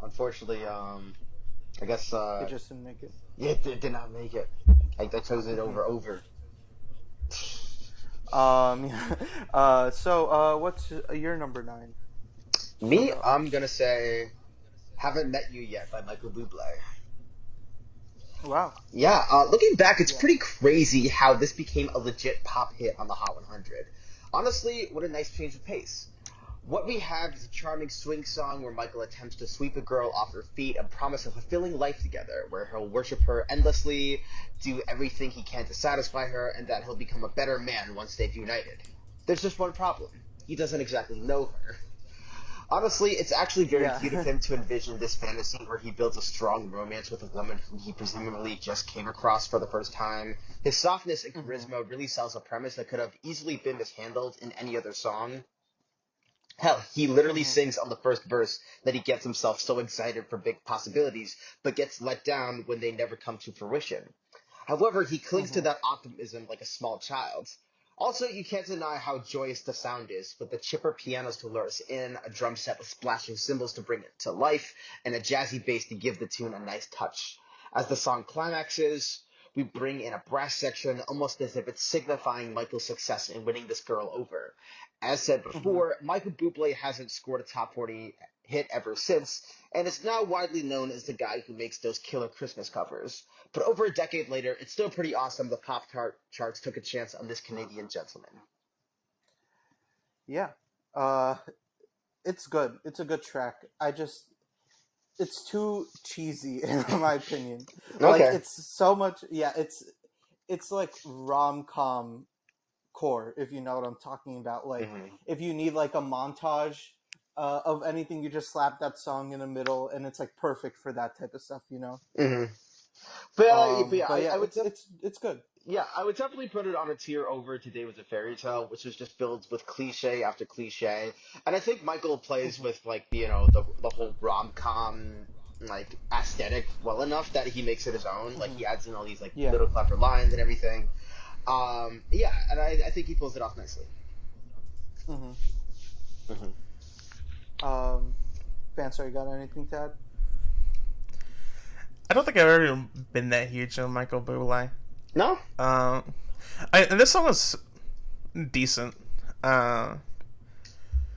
Unfortunately, I guess It just didn't make it. it did not make it. I chose it over. So what's your number 9? Me, I'm gonna say "Haven't Met You Yet" by Michael Bublé. Wow. Yeah, looking back, it's pretty crazy how this became a legit pop hit on the Hot 100. Honestly, what a nice change of pace. What we have is a charming swing song where Michael attempts to sweep a girl off her feet and promise a fulfilling life together, where he'll worship her endlessly, do everything he can to satisfy her, and that he'll become a better man once they've united. There's just one problem. He doesn't exactly know her. Honestly, it's actually very cute of him to envision this fantasy where he builds a strong romance with a woman whom he presumably just came across for the first time. His softness and charisma really sells a premise that could have easily been mishandled in any other song. Hell, he literally sings on the first verse that he gets himself so excited for big possibilities, but gets let down when they never come to fruition. However, he clings to that optimism like a small child. Also, you can't deny how joyous the sound is, with the chipper pianos to lure us in, a drum set with splashing cymbals to bring it to life, and a jazzy bass to give the tune a nice touch. As the song climaxes, we bring in a brass section almost as if it's signifying Michael's success in winning this girl over. As said before, Michael Bublé hasn't scored a top 40 hit ever since, and is now widely known as the guy who makes those killer Christmas covers. But over a decade later, it's still pretty awesome the pop charts took a chance on this Canadian gentleman. Yeah. It's good. It's a good track. It's too cheesy in my opinion. Like Okay. it's so much. Yeah, it's like rom-com core, if you know what I'm talking about. Like if you need like a montage of anything, you just slap that song in the middle, and it's like perfect for that type of stuff. Mm-hmm. But yeah, But yeah, I would it's good. yeah, I would definitely put it on a tier over Today Was a Fairy Tale, which is just filled with cliche after cliche. And I think Michael plays with like the whole rom com like aesthetic well enough that he makes it his own. Like he adds in all these like Yeah. little clever lines and everything. Yeah, and I think he pulls it off nicely. Fanstar, you got anything to add? I don't think I've ever been that huge on Michael Bublé. No? And this song was decent. Okay.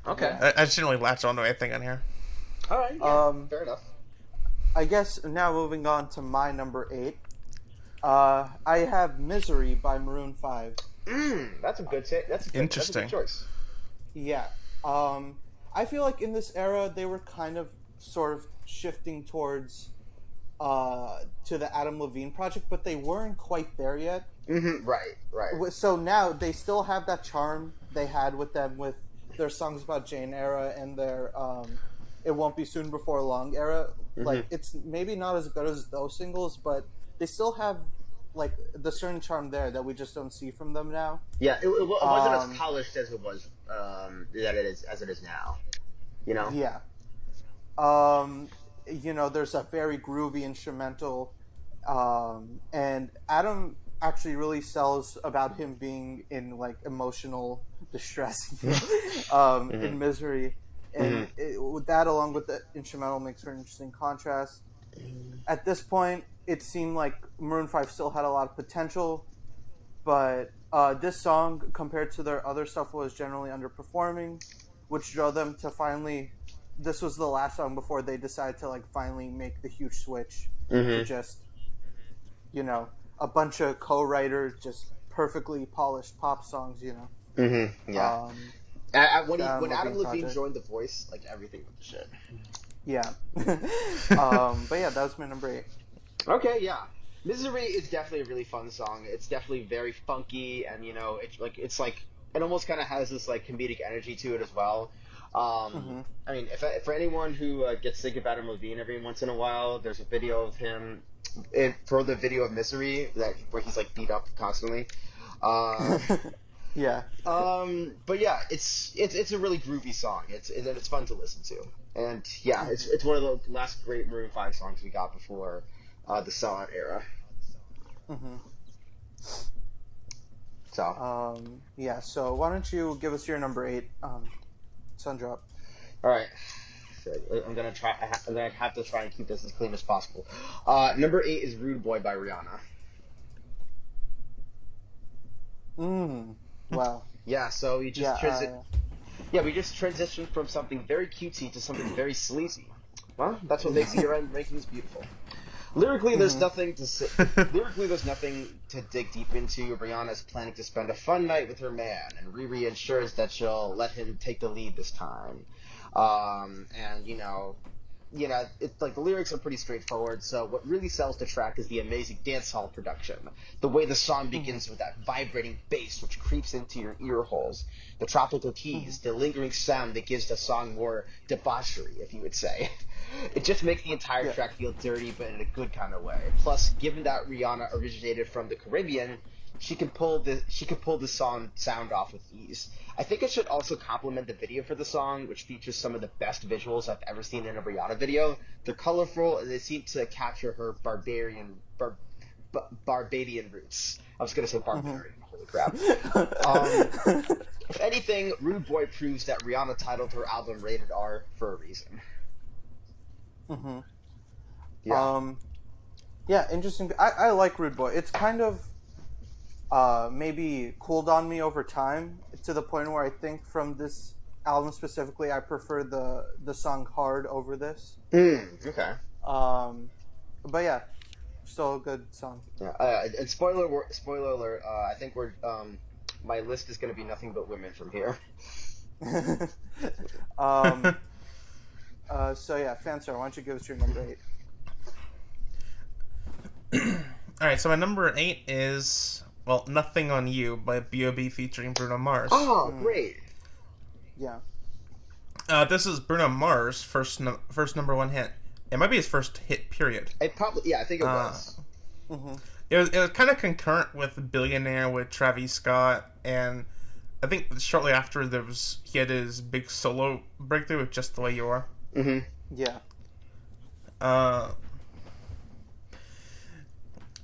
I just didn't really latch on to anything on here. All right. Yeah, fair enough. I guess now moving on to my number 8. I have "Misery" by Maroon 5. That's a good That's Interesting. That's a good choice. Yeah. I feel like in this era they were kind of sort of shifting towards to the Adam Levine project, but they weren't quite there yet. Right. So now they still have that charm they had with them with their songs about Jane era and their It Won't Be Soon Before Long era. Like it's maybe not as good as those singles, but they still have like the certain charm there that we just don't see from them now. Yeah, it wasn't as polished as it was that it is as it is now. Yeah. There's a very groovy instrumental, and Adam actually really sells about him being in like emotional distress, in "Misery," and with that, along with the instrumental, makes for an interesting contrast. At this point, it seemed like Maroon 5 still had a lot of potential, but this song, compared to their other stuff, was generally underperforming, which drove them to finally. This was the last song before they decided to like finally make the huge switch to just, a bunch of co-writers, just perfectly polished pop songs. Yeah. When Adam Levine joined The Voice, like everything went to shit. Yeah. But yeah, that was my number 8. Okay, yeah. "Misery" is definitely a really fun song. It's definitely very funky, and it's like it almost kind of has this like comedic energy to it as well. I mean, for anyone who gets sick of Adam Levine every once in a while, there's a video of him for the video of Misery where he's like beat up constantly. Uh, Yeah. but yeah, it's a really groovy song. It's fun to listen to, and yeah, it's one of the last great Maroon 5 songs we got before the sellout era. Hmm. So, Yeah. So why don't you give us your number 8, Sundrop? all right. So I'm gonna try. I'm gonna have to try and keep this as clean as possible. Number 8 is "Rude Boy" by Rihanna. Wow. Yeah, so we just Yeah. we just transitioned from something very cutesy to something very sleazy. Well, that's what makes year-end rankings beautiful. Lyrically, there's nothing to say. Lyrically, there's nothing to dig deep into. Rihanna's planning to spend a fun night with her man, and Riri ensures that she'll let him take the lead this time. And it's like the lyrics are pretty straightforward. So what really sells the track is the amazing dancehall production. The way the song begins with that vibrating bass which creeps into your ear holes, the tropical keys, the lingering sound that gives the song more debauchery, if you would say. It just makes the entire track feel dirty, but in a good kind of way. Plus, given that Rihanna originated from the Caribbean, she could pull the song sound off with ease. I think it should also complement the video for the song, which features some of the best visuals I've ever seen in a Rihanna video. They're colorful and they seem to capture her Barbadian roots. I was gonna say barbarian. Holy crap! If anything, "Rude Boy" proves that Rihanna titled her album "Rated R" for a reason. Hmm. Yeah. Yeah, interesting. I like Rude Boy. It's kind of maybe cooled on me over time to the point where I think from this album specifically, I prefer the song "Hard" over this. Okay. But yeah, still a good song. Yeah. And spoiler alert. I think my list is gonna be nothing but women from here. um, so yeah, Fanstar, why don't you give us your number 8? All right, so my number 8 is "Nothing on You" by B.O.B. featuring Bruno Mars. Oh, great. Yeah. This is Bruno Mars' first number 1 hit. It might be his first hit, period. I think it was. Mm-hmm. It was kind of concurrent with "Billionaire" with Travis Scott, and I think shortly after he had his big solo breakthrough with "Just the Way You Are." Mm-hmm. Yeah.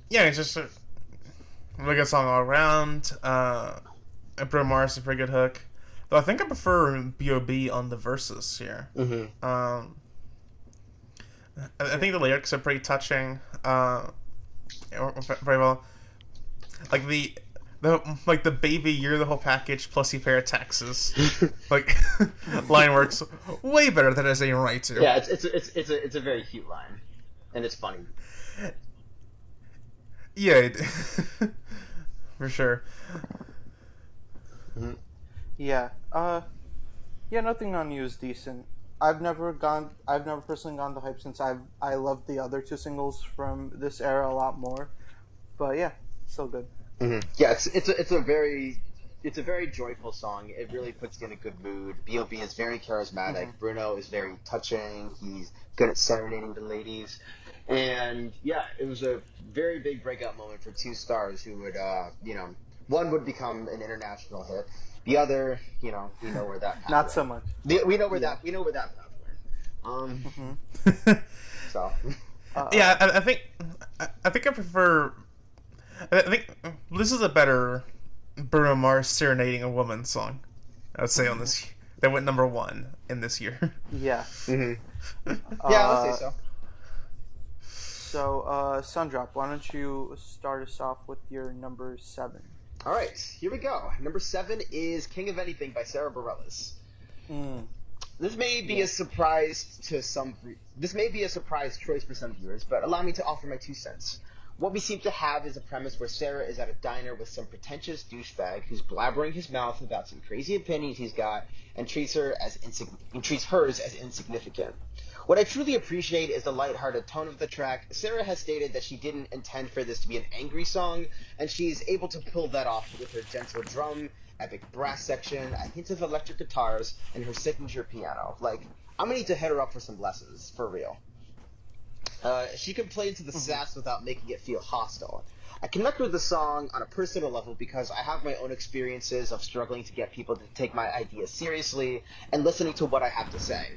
Yeah, it's just a really good song all around. Bruno Mars is a pretty good hook. Though I think I prefer B.O.B. on the verses here. Mm-hmm. I think the lyrics are pretty touching. Very well. Like the "baby, you're the whole package plus you pay your taxes." Like line works way better than it has any right to. Yeah, it's a very cute line, and it's funny. Yeah, for sure. Mm-hmm. Yeah. Yeah, Nothing on You is decent. I've never personally gone the hype since I loved the other 2 singles from this era a lot more. But yeah, still good. Mm-hmm. Yeah, it's a very joyful song. It really puts you in a good mood. B.O.B. is very charismatic. Mm-hmm. Bruno is very touching. He's good at serenading the ladies. And yeah, it was a very big breakout moment for 2 stars who would, one would become an international hit. The other, we know where that path Not went. so much. We know where that path went. Mm-hmm. So. Yeah, I think I prefer. I think this is a better Bruno Mars serenading a woman song. I would say on this that went number 1 in this year. Yeah. Mm-hmm. Yeah, I'll say so. So, Sundrop, why don't you start us off with your number 7? All right, here we go. Number 7 is "King of Anything" by Sarah Bareilles. This may be a surprise to some. This may be a surprise choice for some viewers, but allow me to offer my 2 cents. What we seem to have is a premise where Sarah is at a diner with some pretentious douchebag who's blabbering his mouth about some crazy opinions he's got and treats hers as insignificant. What I truly appreciate is the lighthearted tone of the track. Sarah has stated that she didn't intend for this to be an angry song, and she's able to pull that off with her gentle drum, epic brass section, a hint of electric guitars, and her signature piano. Like, I'm gonna need to hit her up for some lessons, for real. She can play into the sass without making it feel hostile. I connect with the song on a personal level because I have my own experiences of struggling to get people to take my ideas seriously and listening to what I have to say.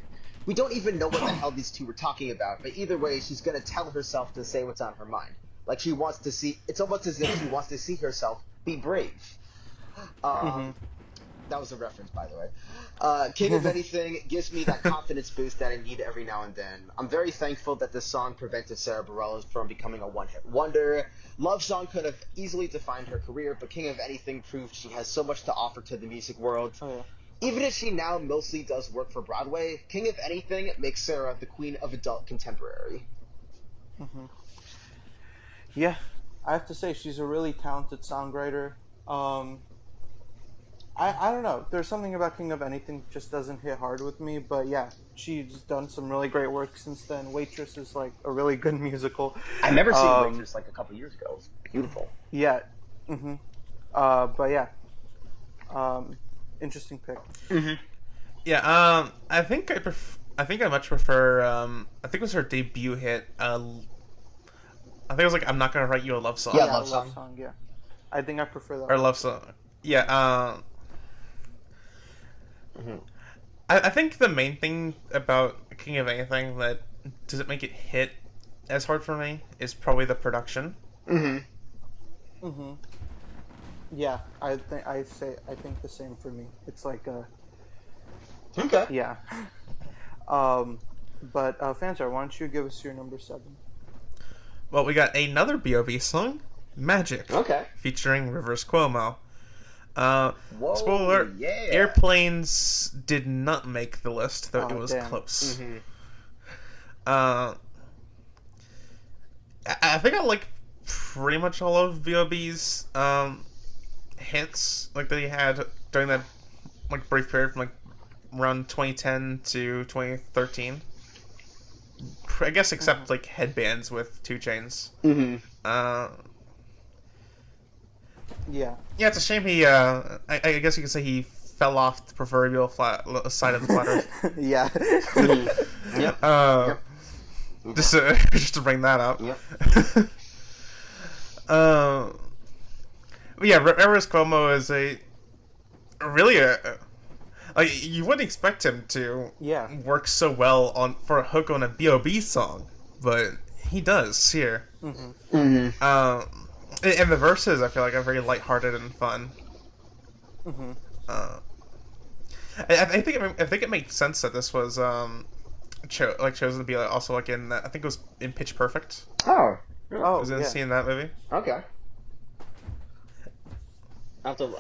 We don't even know what the hell these two were talking about, but either way, she's gonna tell herself to say what's on her mind. Like she wants to see. It's almost as if she wants to see herself be brave. That was a reference, by the way. King of Anything gives me that confidence boost that I need every now and then. I'm very thankful that this song prevented Sarah Bareilles from becoming a one-hit wonder. Love Song could have easily defined her career, but King of Anything proved she has so much to offer to the music world. Oh, yeah. Even if she now mostly does work for Broadway, King of Anything makes Sarah the queen of adult contemporary. Yeah, I have to say she's a really talented songwriter. I don't know. There's something about King of Anything just doesn't hit hard with me, but yeah, she's done some really great work since then. Waitress is like a really good musical. I've never seen Waitress like a couple years ago. It was beautiful. Yeah. But yeah. Interesting pick. Yeah. I think I much prefer. I think it was her debut hit. I think it was like "I'm Not Gonna Write You a Love Song." Yeah, Love Song. Song. Yeah. I think I prefer that. Or "Love Song." Yeah. I think the main thing about King of Anything that doesn't make it hit as hard for me is probably the production. Yeah, I think the same for me. It's like Okay. yeah. But Fanstar, why don't you give us your number 7? Well, we got another B.O.B. song, "Magic," Okay. featuring Rivers Cuomo. Whoa, Spoiler: yeah. Airplanes did not make the list, though it was damn. close. I think I like pretty much all of B.O.B.'s hits, like that he had during that like brief period from like around 2010 to 2013. I guess except like Headbands with 2 Chainz. Yeah. Yeah, it's a shame he. I guess you could say he fell off the proverbial side of the flat earth. Yeah. Yep. Just to bring that up. Yep. But yeah, Rivers Cuomo is really like you wouldn't expect him to work so well for a hook on a B.O.B. song, but he does here. And the verses, I feel like, are very lighthearted and fun. I think it makes sense that this was chosen to be also like in I think it was in Pitch Perfect. Oh. Was in seeing that movie. Okay. I think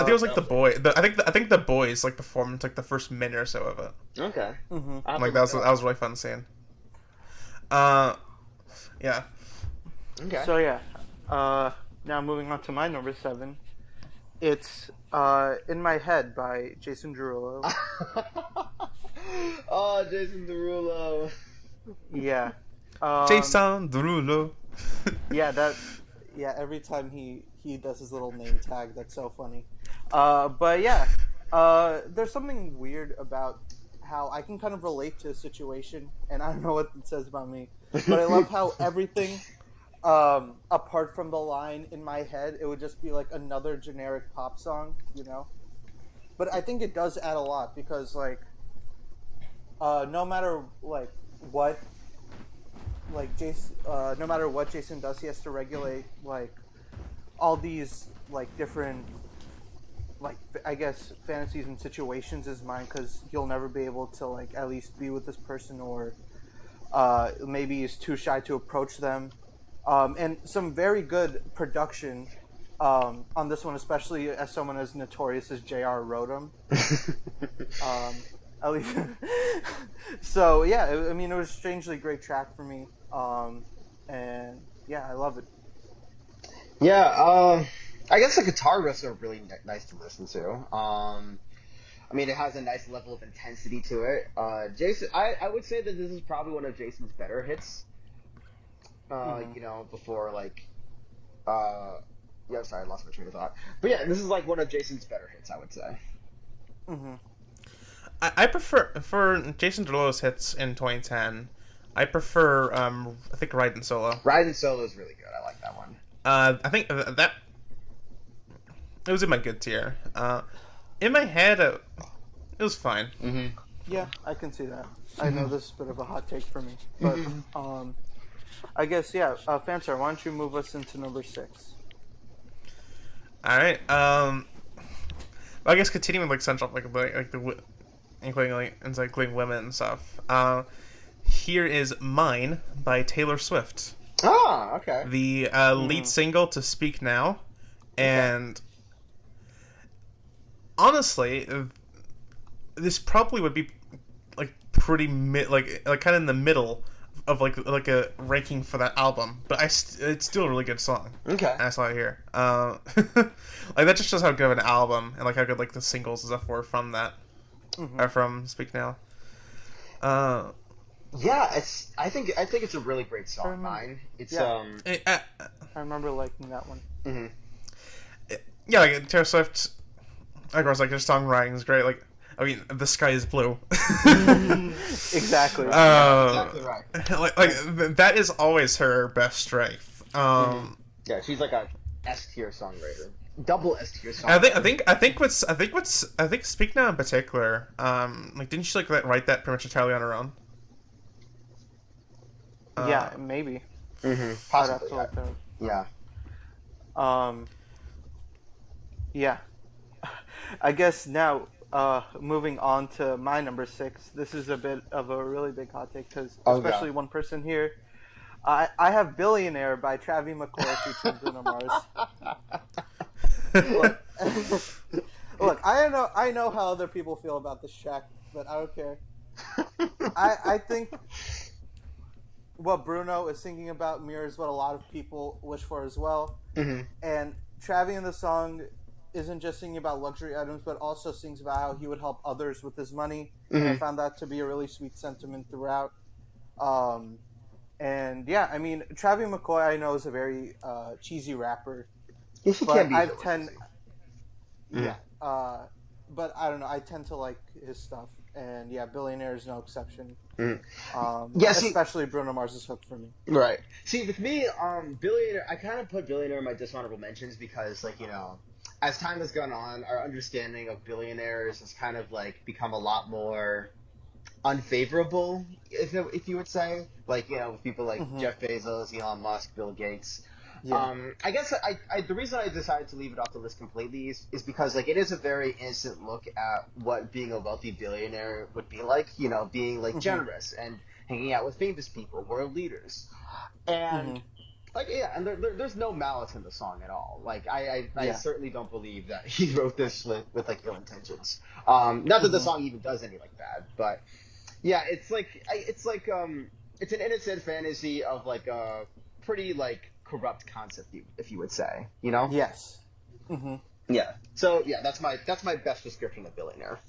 it was like I think the boys like performed like the first minute or so of it. Okay. Like that was really fun seeing. Yeah. Okay. So yeah. Now moving on to my number 7. It's "In My Head" by Jason Derulo. Oh, Jason Derulo. Yeah. Jason Derulo. Yeah, every time he does his little name tag, that's so funny. But yeah, there's something weird about how I can kind of relate to a situation, and I don't know what it says about me, but I love how everything, apart from the line "in my head," it would just be like another generic pop song, you know? But I think it does add a lot, because like, no matter like what, like Jason, no matter what Jason does, he has to regulate like all these like different, like I guess fantasies and situations is mine, because he'll never be able to like at least be with this person, or maybe he's too shy to approach them, and some very good production on this one, especially as someone as notorious as J.R. wrote him. At least. So yeah, I mean, it was a strangely great track for me, and yeah, I love it. Yeah, I guess the guitar riffs are really nice to listen to. I mean, it has a nice level of intensity to it. Jason, I would say that this is probably one of Jason's better hits. You know, before like, yeah, sorry, I lost my train of thought. But yeah, this is like one of Jason's better hits, I would say. I prefer, for Jason Derulo's hits in 2010, I prefer I think Raiden solo. Raiden solo is really good. I like that one. I think that it was in my good tier. In my head, it was fine. Mm-hmm. Yeah, I can see that. I know this is a bit of a hot take for me, but I guess Fanstar, why don't you move us into number 6? All right. I guess continuing with Sundrop, including women and stuff. Here is "Mine" by Taylor Swift. Ah, okay. The lead single to "Speak Now," and honestly, this probably would be like pretty kind of in the middle of like a ranking for that album, but it's still a really good song. Okay. That's all I hear. Like that just shows how good of an album and like how good like the singles and stuff were from that, or from "Speak Now." Yeah, I think it's a really great song. Mine. It's I remember liking that one. Mm-hmm. Yeah, like Taylor Swift. Of course, like her songwriting is great. Like, I mean, "The Sky Is Blue." Exactly. Exactly right. Like that is always her best strength. Yeah, she's like a S tier songwriter, double S tier songwriter. I think "Speak Now" in particular. Like, didn't she like write that pretty much entirely on her own? Yeah, maybe. Mm-hmm. I'd have Possibly. to look that up. Yeah. Yeah. I guess now, moving on to my number 6. This is a bit of a really big hot take because especially one person here. I have "Billionaire" by Travis McCoy featuring Bruno Mars. Look, I know how other people feel about this track, but I don't care. I think what Bruno is singing about mirrors what a lot of people wish for as well. Mm-hmm. And Travis in the song isn't just singing about luxury items, but also sings about how he would help others with his money. Mm-hmm. And I found that to be a really sweet sentiment throughout. And yeah, I mean, Travis McCoy I know is a very cheesy rapper, Yes, he but can be. Yeah, but I don't know. I tend to like his stuff, and yeah, "Billionaire" is no exception. Especially Bruno Mars' hook for me. Right. See, with me, "Billionaire," I kind of put "Billionaire" in my dishonorable mentions because, like, as time has gone on, our understanding of billionaires has kind of like become a lot more unfavorable, if you would say, like, with people like Jeff Bezos, Elon Musk, Bill Gates. Yeah. I guess the reason I decided to leave it off the list completely is because, like, it is a very innocent look at what being a wealthy billionaire would be like, being like generous and hanging out with famous people, world leaders, and and there's no malice in the song at all. Like, I certainly don't believe that he wrote this with like ill intentions. Not that the song even does any like that, but yeah, it's an innocent fantasy of like a pretty like corrupt concept, if you would say, Yes. Mm-hmm. Yeah. So yeah, that's my best description of "Billionaire."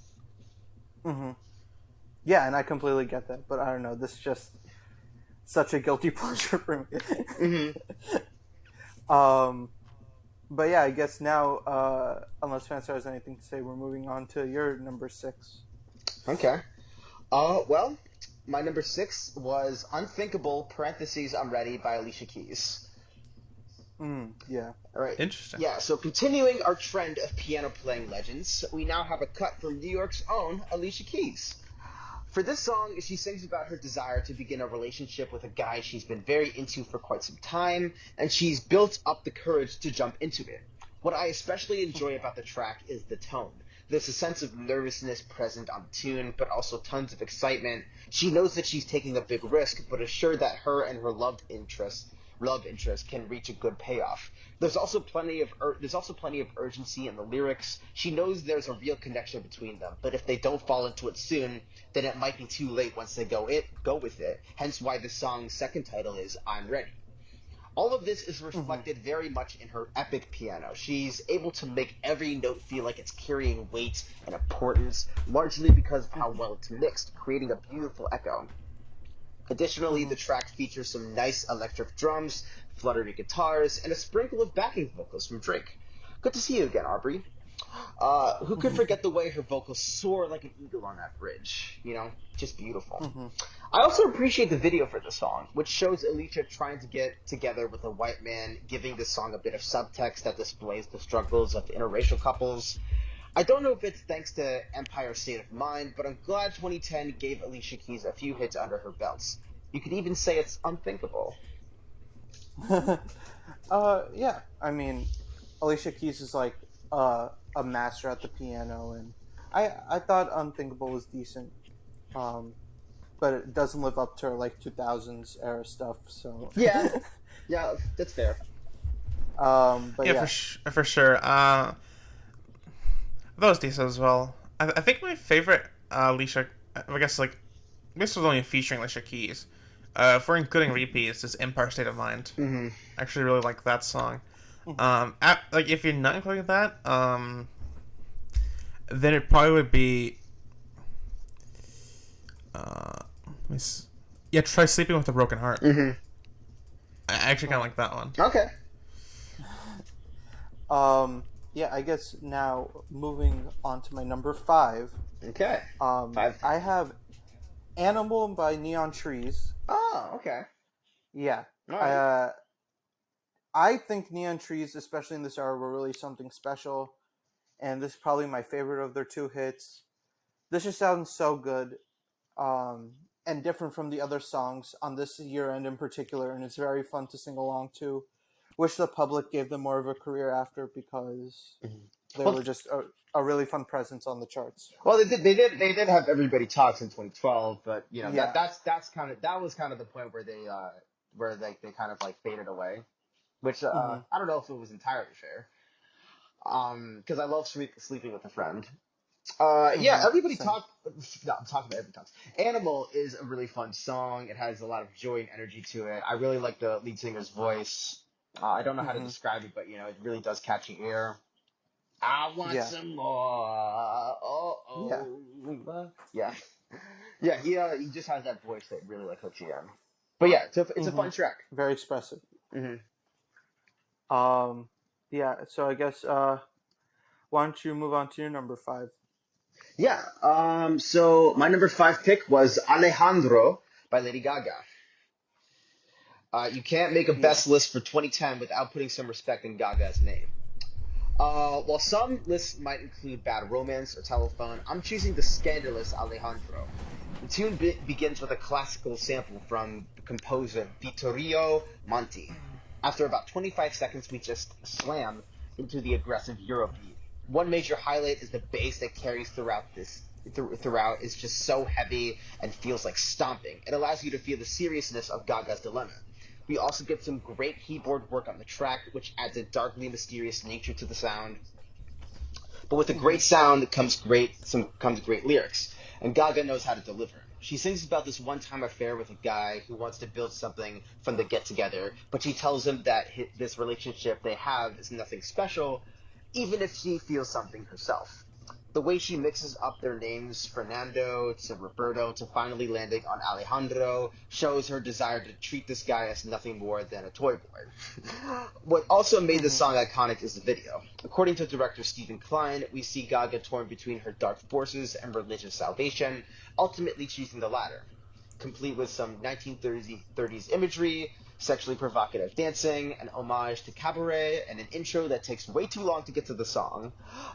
Mm-hmm. Yeah, and I completely get that, but I don't know. This is just such a guilty pleasure for me. But yeah, I guess now, unless Fanstar has anything to say, we're moving on to your number 6. Okay. Well, my number 6 was "Unthinkable" (I'm Ready) by Alicia Keys. Yeah. All right. Interesting. Yeah, so continuing our trend of piano-playing legends, we now have a cut from New York's own Alicia Keys. For this song, she sings about her desire to begin a relationship with a guy she's been very into for quite some time, and she's built up the courage to jump into it. What I especially enjoy about the track is the tone. There's a sense of nervousness present on the tune, but also tons of excitement. She knows that she's taking a big risk, but is sure that her and her love interest can reach a good payoff. There's also plenty of urgency in the lyrics. She knows there's a real connection between them, but if they don't fall into it soon, then it might be too late once they go with it. Hence why the song's second title is "I'm Ready." All of this is reflected very much in her epic piano. She's able to make every note feel like it's carrying weight and importance, largely because of how well it's mixed, creating a beautiful echo. Additionally, the track features some nice electric drums, fluttery guitars, and a sprinkle of backing vocals from Drake. Good to see you again, Aubrey. Who could forget the way her vocals soar like an eagle on that bridge? You know, just beautiful. Mm-hmm. I also appreciate the video for the song, which shows Alicia trying to get together with a white man, giving the song a bit of subtext that displays the struggles of interracial couples. I don't know if it's thanks to Empire's State of Mind, but I'm glad 2010 gave Alicia Keys a few hits under her belts. You could even say it's unthinkable. Yeah. I mean, Alicia Keys is like a master at the piano, and I thought Unthinkable was decent, but it doesn't live up to her like 2000s era stuff. So Yeah, yeah, that's fair. But yeah, for sure. That was decent as well. I think my favorite Alicia, I guess like this was only featuring Alicia Keys. If we're including repeats, is Empire State of Mind. Mm-hmm. I actually really like that song. Like if you're not including that, then it probably would be, Try Sleeping with a Broken Heart. Mm-hmm. I actually kind of like that one. Okay. Yeah, I guess now moving on to my number 5. Okay. 5. I have Animal by Neon Trees. Oh, okay. Yeah. All right. I think Neon Trees, especially in this era, were really something special. And this is probably my favorite of their 2 hits. This just sounds so good. And different from the other songs on this year-end in particular. And it's very fun to sing along to. Wish the public gave them more of a career after, because they were just a really fun presence on the charts. Well, they did have Everybody Talks in 2012, but you know Yeah. that was kind of the point where they kind of like faded away, which I don't know if it was entirely fair. Because I love Sleeping with a Friend. Yeah, Everybody Same. Talk. No, I'm talking about Everybody Talks. Animal is a really fun song. It has a lot of joy and energy to it. I really like the lead singer's voice. I don't know how to describe it, but you know, it really does catch your ear. I want some more. Yeah. He just has that voice that really like hooks you in. But yeah, it's a fun track. Very expressive. Mm-hmm. Yeah. So I guess why don't you move on to your number 5? Yeah. So my number 5 pick was Alejandro by Lady Gaga. You can't make a best list for 2010 without putting some respect in Gaga's name. While some lists might include Bad Romance or Telephone, I'm choosing the scandalous Alejandro. The tune begins with a classical sample from the composer Vittorio Monti. After about 25 seconds, we just slam into the aggressive Eurobeat. One major highlight is the bass that carries throughout is just so heavy and feels like stomping. It allows you to feel the seriousness of Gaga's dilemma. We also get some great keyboard work on the track, which adds a darkly mysterious nature to the sound. But with a great sound comes great lyrics, and Gaga knows how to deliver. She sings about this one-time affair with a guy who wants to build something from the get-together, but she tells him that this relationship they have is nothing special, even if she feels something herself. The way she mixes up their names, Fernando to Roberto, to finally landing on Alejandro, shows her desire to treat this guy as nothing more than a toy boy. What also made this song iconic is the video. According to director Stephen Klein, we see Gaga torn between her dark forces and religious salvation, ultimately choosing the latter. Complete with some 1930s imagery, sexually provocative dancing, an homage to cabaret, and an intro that takes way too long to get to the song.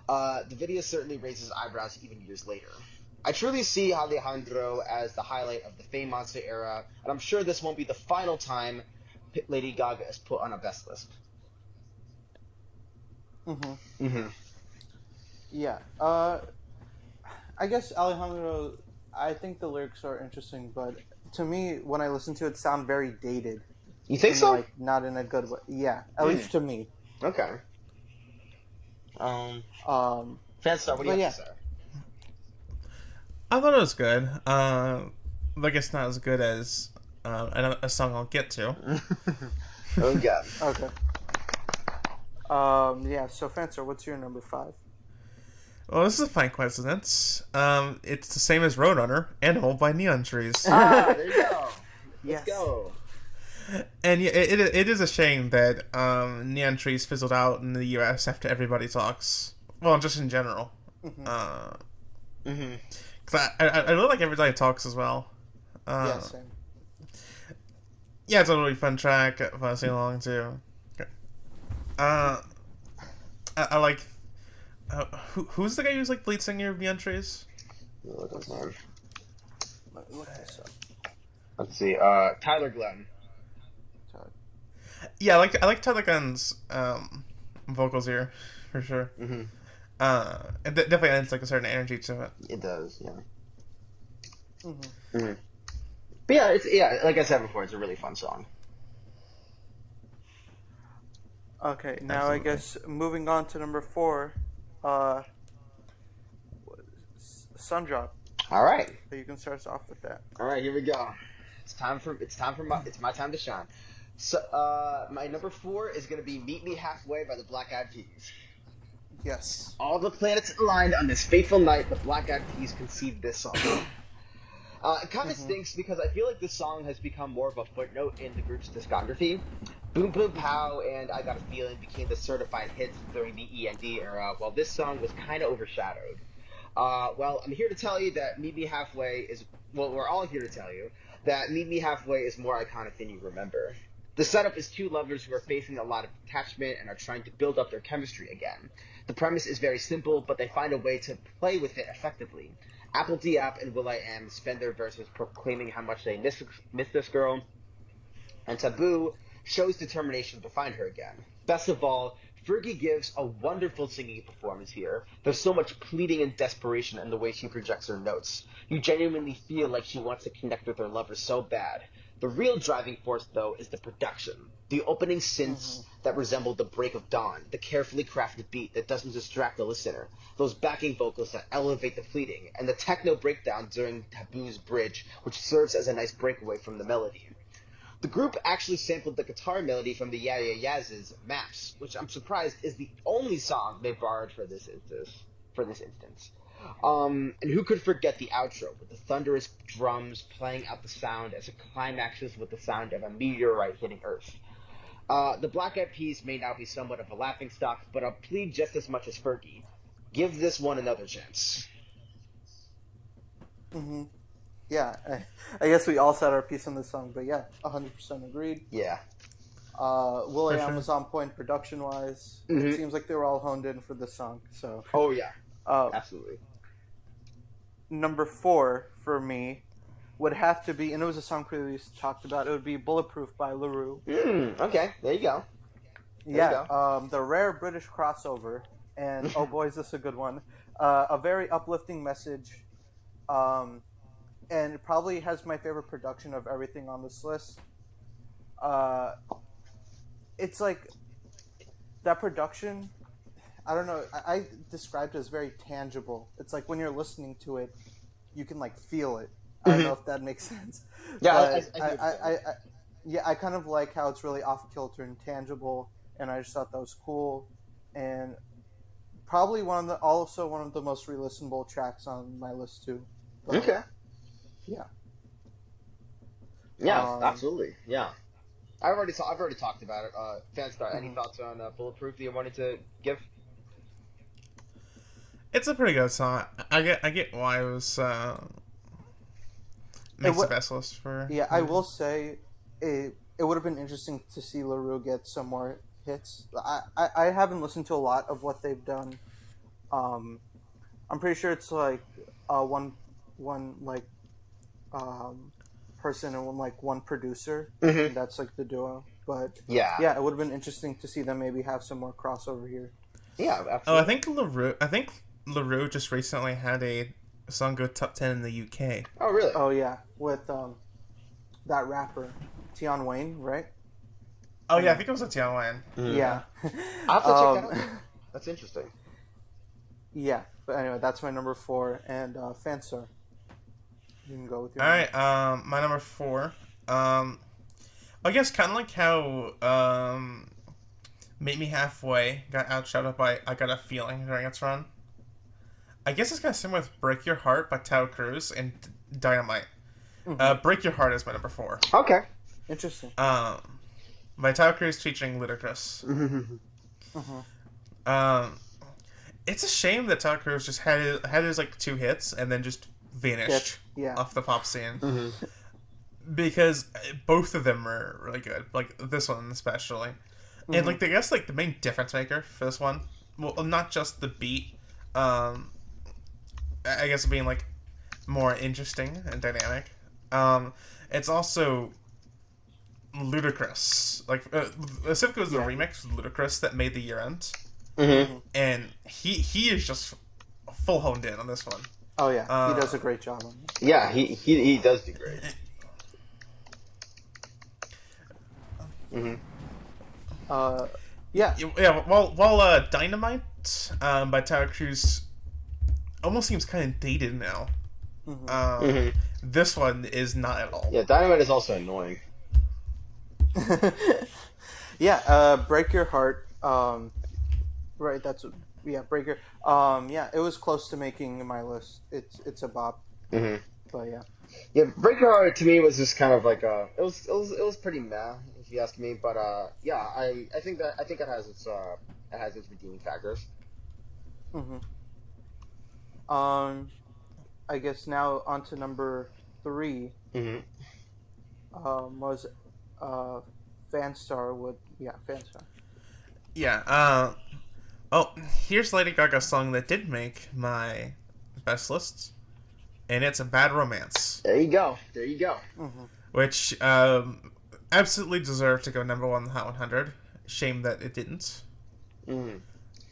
The video certainly raises eyebrows even years later. I truly see Alejandro as the highlight of the Fame Monster era, and I'm sure this won't be the final time Lady Gaga is put on a best list. Yeah. I guess Alejandro, I think the lyrics are interesting, but to me, when I listen to it, sound very dated. You think so? Like, not in a good way. Yeah, at least to me. Okay. Fanstar, what do you have to say? I thought it was good. I guess not as good as a song I'll get to. Oh god. Okay. Yeah. So Fanstar, what's your number 5? Well, this is a fine coincidence. It's the same as Roadrunner, Animal by Neon Trees. There you go. Yes. Let's go. And yeah, it is a shame that Neon Trees fizzled out in the US after Everybody Talks Well, just in general. Mm-hmm. Cause I really like Every Day It Talks as well. Yeah, same. Yeah, it's a really fun track. Fun to sing along to. I like. Who's the guy who's like the lead singer of Beyond Trees? Look at mine. Look this up. Let's see. Tyler Glenn. Yeah, I like Tyler Gunn's vocals here for sure. Mm-hmm. It definitely adds like a certain energy to it. It does, yeah. Mm-hmm. Mm-hmm. But yeah, like I said before, it's a really fun song. Okay, now Absolutely. I guess moving on to number 4, Sundrop. All right. So you can start us off with that. All right, here we go. It's my time to shine. So, my number 4 is gonna be "Meet Me Halfway" by the Black Eyed Peas. Yes. All the planets aligned on this fateful night. The Black Eyed Peas conceived this song. It kind of stinks because I feel like this song has become more of a footnote in the group's discography. Boom Boom Pow and I Got a Feeling became the certified hits during the END era, while this song was kind of overshadowed. Well, I'm here to tell you that Meet Me Halfway is, well, we're all here to tell you that Meet Me Halfway is more iconic than you remember. The setup is two lovers who are facing a lot of detachment and are trying to build up their chemistry again. The premise is very simple, but they find a way to play with it effectively. Apple Diop and will.i.am spend their verses proclaiming how much they miss this girl, and Taboo shows determination to find her again. Best of all, Fergie gives a wonderful singing performance here. There's so much pleading and desperation in the way she projects her notes. You genuinely feel like she wants to connect with her lover so bad. The real driving force, though, is the production. The opening synths that resemble the break of dawn, the carefully crafted beat that doesn't distract the listener, those backing vocals that elevate the pleading, and the techno breakdown during Taboo's bridge, which serves as a nice breakaway from the melody. The group actually sampled the guitar melody from the Yeah Yeah Yeahs' Maps, which I'm surprised is the only song they borrowed for this instance. And who could forget the outro with the thunderous drums playing out the sound as it climaxes with the sound of a meteorite hitting Earth. The Black Eyed Peas may now be somewhat of a laughingstock, but I'll plead just as much as Fergie. Give this one another chance. Mm-hmm. Yeah, I guess we all said our piece on this song, but yeah, 100% agreed. Yeah. will.i.am was on point production-wise. It seems like they were all honed in for this song. So. Oh yeah, absolutely. Number 4 for me would have to be, and it was a song previously talked about. It would be "Bulletproof" by LaRue. Okay, there you go. The rare British crossover, and oh boy, is this a good one. A very uplifting message. And it probably has my favorite production of everything on this list. It's like that production, I don't know, I described it as very tangible. It's like when you're listening to it, you can like feel it. I don't know if that makes sense. Yeah, I kind of like how it's really off kilter and tangible, and I just thought that was cool, and probably also one of the most re-listenable tracks on my list too. But, okay. Yeah. Yeah, absolutely. Yeah. I've already talked about it. Fanstar, any thoughts on Bulletproof that you wanted to give? It's a pretty good song. I get why it was makes the best list for. Yeah, I will say it would have been interesting to see LaRue get some more hits. I haven't listened to a lot of what they've done. I'm pretty sure it's like one like person and one producer. And that's like the duo. But yeah, it would have been interesting to see them maybe have some more crossover here. Yeah, absolutely. Oh, I think LaRue just recently had a song go top 10 in the UK. Oh, really? Oh, yeah, with that rapper Tion Wayne, right? Oh yeah, I think it was a Tion Wayne. Yeah. I'll have to check that out. That's interesting. Yeah, but anyway, that's my number 4, and Fanstar. You can go with your. All right, my number 4. I guess kind of like how Meet Me Halfway got outshouted by I Got a Feeling during its run. I guess it's kind of similar with Break Your Heart by Tao Cruz and Dynamite. Break Your Heart is my number 4. Okay. Interesting. By Tao Cruz featuring Ludacris. it's a shame that Tyler Cruz just had his like 2 hits and then just vanished Yeah. off the pop scene, Hmm. because both of them are really good. Like this one especially, and Mm-hmm. like I guess like the main difference maker for this one, well, not just the beat, um, I guess being like more interesting and dynamic. Um, it's also Ludacris. Like specifically, it was the Yeah. remix with Ludacris that made the year end, Hmm. Mm-hmm. and he is just full honed in on this one. Oh yeah, he Uh, does a great job on it. Yeah, he does do great. Hmm. Uh, yeah. yeah. While Dynamite by Tyler Cruz almost seems kind of dated now. Mm-hmm. Hmm. This one is not at all. Yeah, Dynamite is also annoying. Yeah. Break Your Heart. Right. Yeah. Break Your. Yeah. It was close to making my list. It's a bop, Hmm. but yeah. Yeah, Break Your Heart to me was just kind of like it was pretty meh if you ask me, but yeah, I think it has its redeeming factors. Mm-hmm. Um, I guess now on to number three. Hmm. Was uh, Fanstar with Fanstar. Yeah. Oh, here's Lady Gaga's song that did make my best lists, and it's "A Bad Romance," There you go. There you go. Mm-hmm. which absolutely deserved to go number one on the Hot 100. Shame that it didn't. Hmm.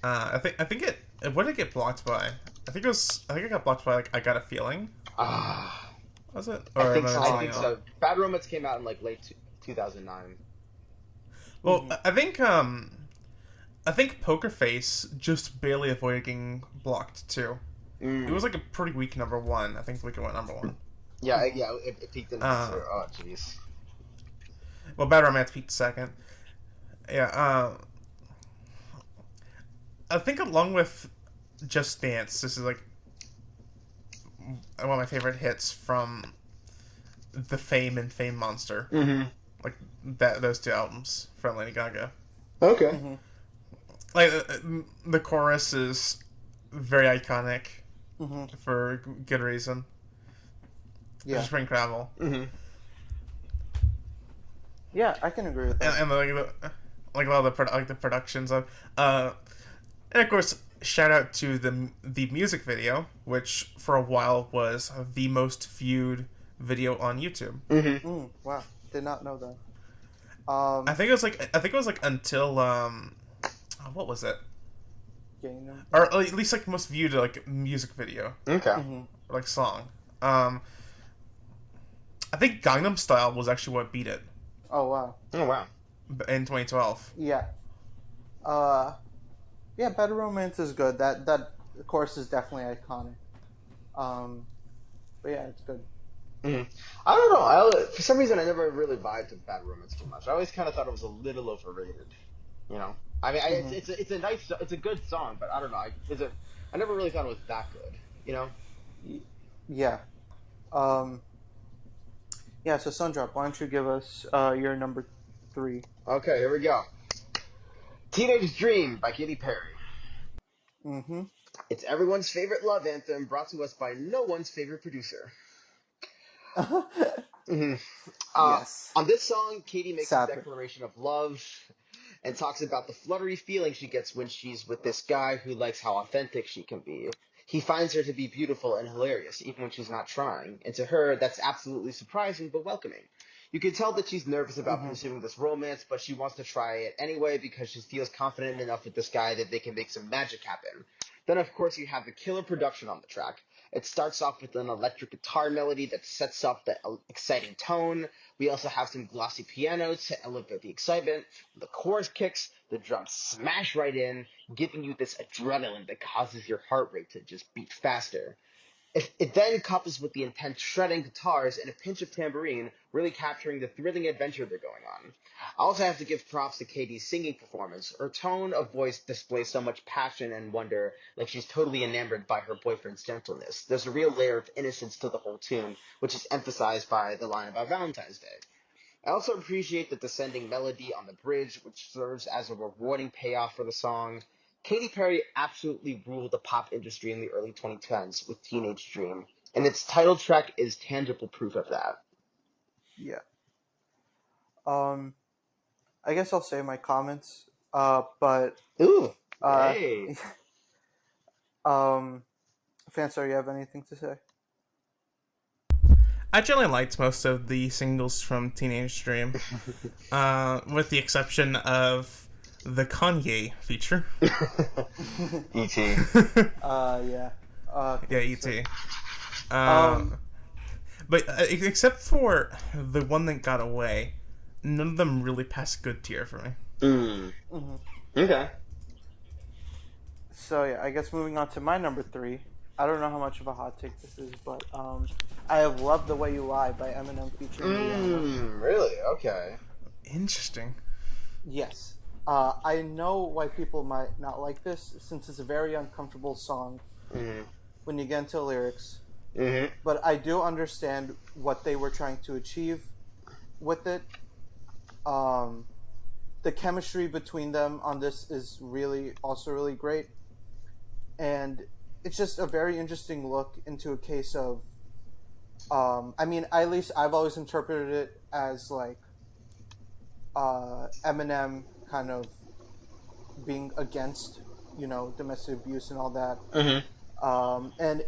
I think it. What did it get blocked by? I think it got blocked by like "I Got a Feeling." Ah, Was it? I Or am think I so. missing I think out? so. Bad Romance came out in like late 2009. Well, Mm-hmm. I think Poker Face just barely avoided getting blocked too. It Mm. was like a pretty weak number one. I think the week it went number one. Yeah, Mm-hmm. yeah. It peaked in Uh, the oh jeez. well, Bad Romance peaked second. Yeah. I think along with Just Dance, this is like one of my favorite hits from the Fame and Fame Monster. Hmm. Like those 2 albums from Lady Gaga. Okay. Mm-hmm. Like the chorus is very iconic Mm-hmm. for good reason. Yeah. Spring Travel, Hmm. Yeah, I can agree with that. and like a lot of the productions of, and of course shout out to the music video, which for a while was the most viewed video on YouTube. Hmm. Wow, did not know that. I think it was like until what was it? Gangnam. Or at least like most viewed like music video Okay. Mm-hmm. or like song. I think Gangnam Style was actually what beat it Oh wow. Oh wow. in 2012. Yeah. Yeah, Better Romance is good. That course is definitely iconic. But yeah, it's good. Hmm. I don't know. For some reason, I never really vibed with Bad Romance too much. I always kind of thought it was a little overrated. You know. I mean, Mm-hmm. it's a nice, it's a good song, but I don't know. I never really thought it was that good. You know. Yeah. Um. Yeah. So Sundrop, why don't you give us your number three? Okay, here we go. Teenage Dream by Katy Perry. Mm-hmm. It's everyone's favorite love anthem, brought to us by no one's favorite producer. Hmm. Yes. On this song, Katie makes a Sadly. declaration of love and talks about the fluttery feeling she gets when she's with this guy who likes how authentic she can be. He finds her to be beautiful and hilarious, even when she's not trying, and to her, that's absolutely surprising but welcoming. You can tell that she's nervous about Mm-hmm. pursuing this romance, but she wants to try it anyway because she feels confident enough with this guy that they can make some magic happen. Then, of course, you have the killer production on the track. It starts off with an electric guitar melody that sets up the exciting tone. We also have some glossy piano to elevate the excitement. The chorus kicks, the drums smash right in, giving you this adrenaline that causes your heart rate to just beat faster. It then couples with the intense shredding guitars and a pinch of tambourine, really capturing the thrilling adventure they're going on. I also have to give props to Katie's singing performance. Her tone of voice displays so much passion and wonder, like she's totally enamored by her boyfriend's gentleness. There's a real layer of innocence to the whole tune, which is emphasized by the line about Valentine's Day. I also appreciate the descending melody on the bridge, which serves as a rewarding payoff for the song. Katy Perry absolutely ruled the pop industry in the early 2010s with Teenage Dream, and its title track is tangible proof of that. Yeah. Um, I guess I'll say my comments. But Ooh, uh, hey. um, Fanstar, you have anything to say? I generally liked most of the singles from Teenage Dream, with the exception of the Kanye feature. E.T. Yeah. Yeah, Okay, so, E.T. um, But except for the one that got away, none of them really passed good tier for me. mhm. Okay. So yeah, I guess moving on to my number three. I don't know how much of a hot take this is, but I have loved "The Way You Lie" by Eminem featuring Rihanna. Really? Okay. Interesting. Yes. I know why people might not like this, since it's a very uncomfortable song Mm-hmm. when you get into lyrics. Mm-hmm. But I do understand what they were trying to achieve with it. Um, the chemistry between them on this is also really great, and it's just a very interesting look into a case of. I mean, at least I've always interpreted it as like Eminem kind of being against, domestic abuse and all that. Mm-hmm. And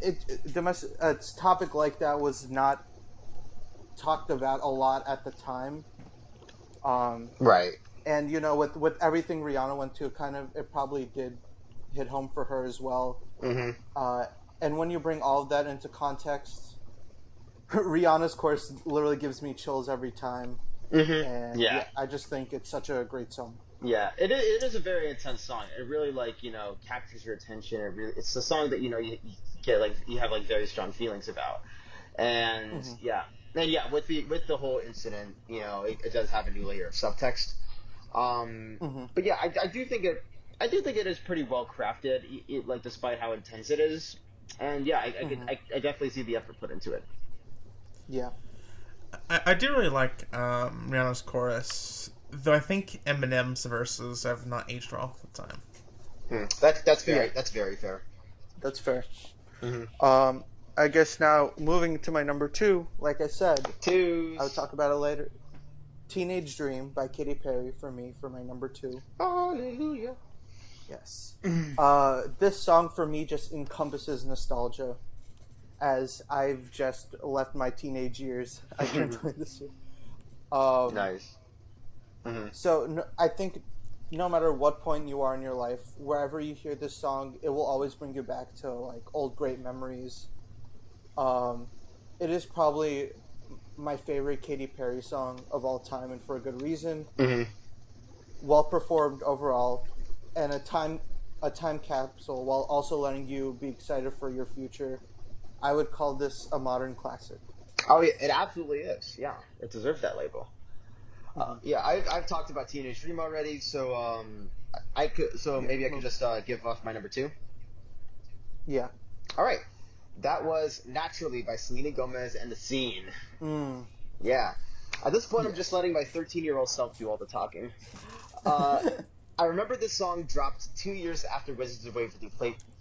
domestic a topic like that was not talked about a lot at the time. Um, Right. and with everything Rihanna went to, it probably did hit home for her as well. Mm-hmm. Uh, and when you bring all of that into context, Rihanna's course literally gives me chills every time. Mm-hmm. And Yeah. yeah, I just think it's such a great song. Yeah. It is a very intense song. It really captures your attention. It's a song that you get you have very strong feelings about. And Mm-hmm. yeah. And yeah, with the whole incident, it does have a new layer of subtext. Mm-hmm. But yeah, I do think it is pretty well crafted, despite how intense it is. And yeah, Mm-hmm. I definitely see the effort put into it. Yeah. I do really like Rihanna's chorus, though I think Eminem's verses have not aged well at the time. Yeah. That's very fair. That's fair. Mm-hmm. I guess now moving to my number two, like I said, I would Twos. talk about it later. Teenage Dream by Katy Perry for me for my number two. Hallelujah. Yes. This song for me just encompasses nostalgia, as I've just left my teenage years. I turned 20 this year. Um, Nice. Mm-hmm. so I think no matter what point you are in your life, wherever you hear this song, it will always bring you back to like old great memories. Um, it is probably my favorite Katy Perry song of all time, and for a good reason. Mm-hmm. Well performed overall, and a time capsule while also letting you be excited for your future. I would call this a modern classic. Oh, yeah, it absolutely is. Yeah, it deserves that label. Hmm. Yeah, I've talked about Teenage Dream already, so I could Yeah, maybe I could just give off my number two. yeah. All right, that was Naturally by Selena Gomez and The Scene. Mm, Yeah, at this point I'm just yes. letting my 13-year-old self do all the talking. Uh, I remember this song dropped 2 years after Wizards of Waverly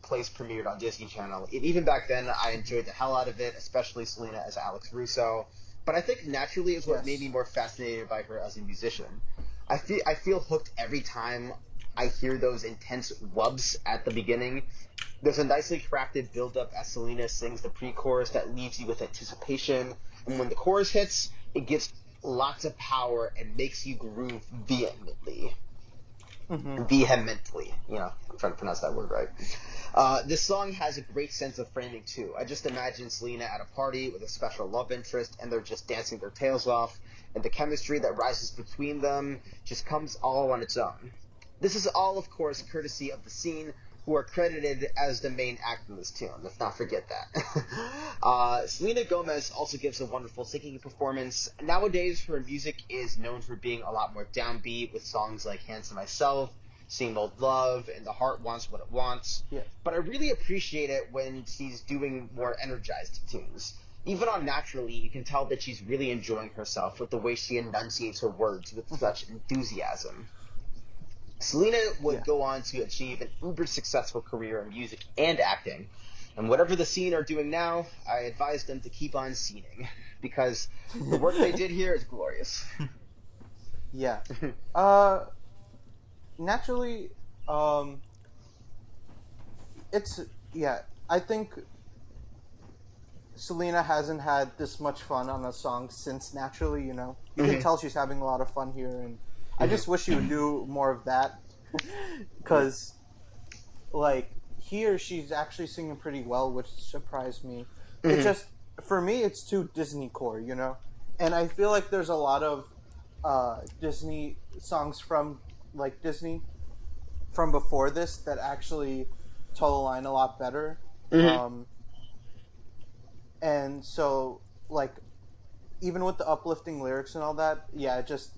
Place premiered on Disney Channel. And even back then, I enjoyed the hell out of it, especially Selena as Alex Russo. But I think Naturally is what made me Yes. more fascinated by her as a musician. I feel hooked every time I hear those intense wubs at the beginning. There's a nicely crafted build-up as Selena sings the pre-chorus that leaves you with anticipation, and when the chorus hits, it gives lots of power and makes you groove vehemently. Hmm. Vehemently. I'm trying to pronounce that word right. This song has a great sense of framing too. I just imagine Selena at a party with a special love interest, and they're just dancing their tails off, and the chemistry that rises between them just comes all on its own. This is all, of course, courtesy of The Scene, who are credited as the main act in this tune. Let's not forget that. Selena Gomez also gives a wonderful singing performance. Nowadays, her music is known for being a lot more downbeat, with songs like Hands to Myself, Same Old Love, and The Heart Wants What It Wants. Yeah. But I really appreciate it when she's doing more energized tunes. Even on Naturally, you can tell that she's really enjoying herself with the way she enunciates her words with such enthusiasm. Selena would Yeah. go on to achieve an uber successful career in music and acting. And whatever the scene are doing now, I advise them to keep on scening because the work they did here is glorious. Yeah. Uh, Naturally, um, it's yeah. I think Selena hasn't had this much fun on a song since Naturally. You can tell she's having a lot of fun here, and I just wish she would do more of that, because like here she's actually singing pretty well, which surprised me. It just for me it's too Disney core, and I feel like there's a lot of Disney songs from like Disney from before this that actually toe the line a lot better. Um, and so like even with the uplifting lyrics and all that, yeah, it just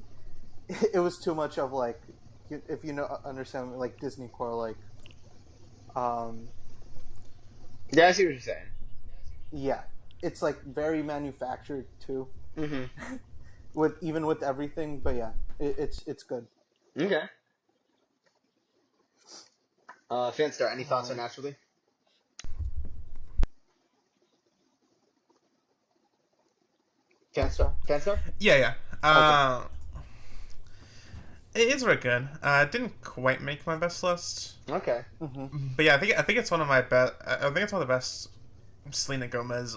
it was too much of like, if you know understand, like Disney core, like um Yeah, I see what you're saying. yeah, it's like very manufactured too, Mm-hmm. with everything. But yeah, it's good. Okay. Fanstar, any thoughts on Um, Naturally? Fanstar? Fanstar. Fanstar? Yeah, yeah. Okay. It's very good. It didn't quite make my best list, Okay. but yeah, I think it's one of my best. I think it's one of the best Selena Gomez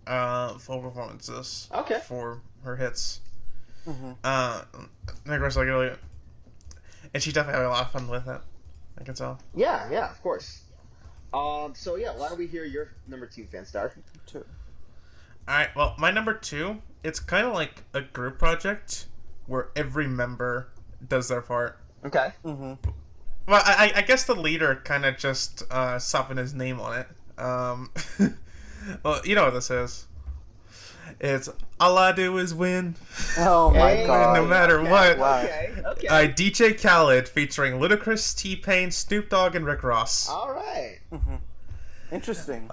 full performances Okay. for her hits. Mm-hmm. And of course, like really, and she definitely had a lot of fun with it. I can tell. Yeah, yeah, of course. So yeah, why don't we hear your number 2, Fanstar? Too. All right. Well, my number 2, it's kind of like a group project where every member does their part. Okay. Mm-hmm. Well, I guess the leader kind of just softened his name on it. Well, you know what this is. It's all I do is win. Oh my Hey, god. No matter what. Wow. Okay. DJ Khaled featuring Ludacris, T-Pain, Snoop Dogg, and Rick Ross. All right. Mm-hmm. Interesting.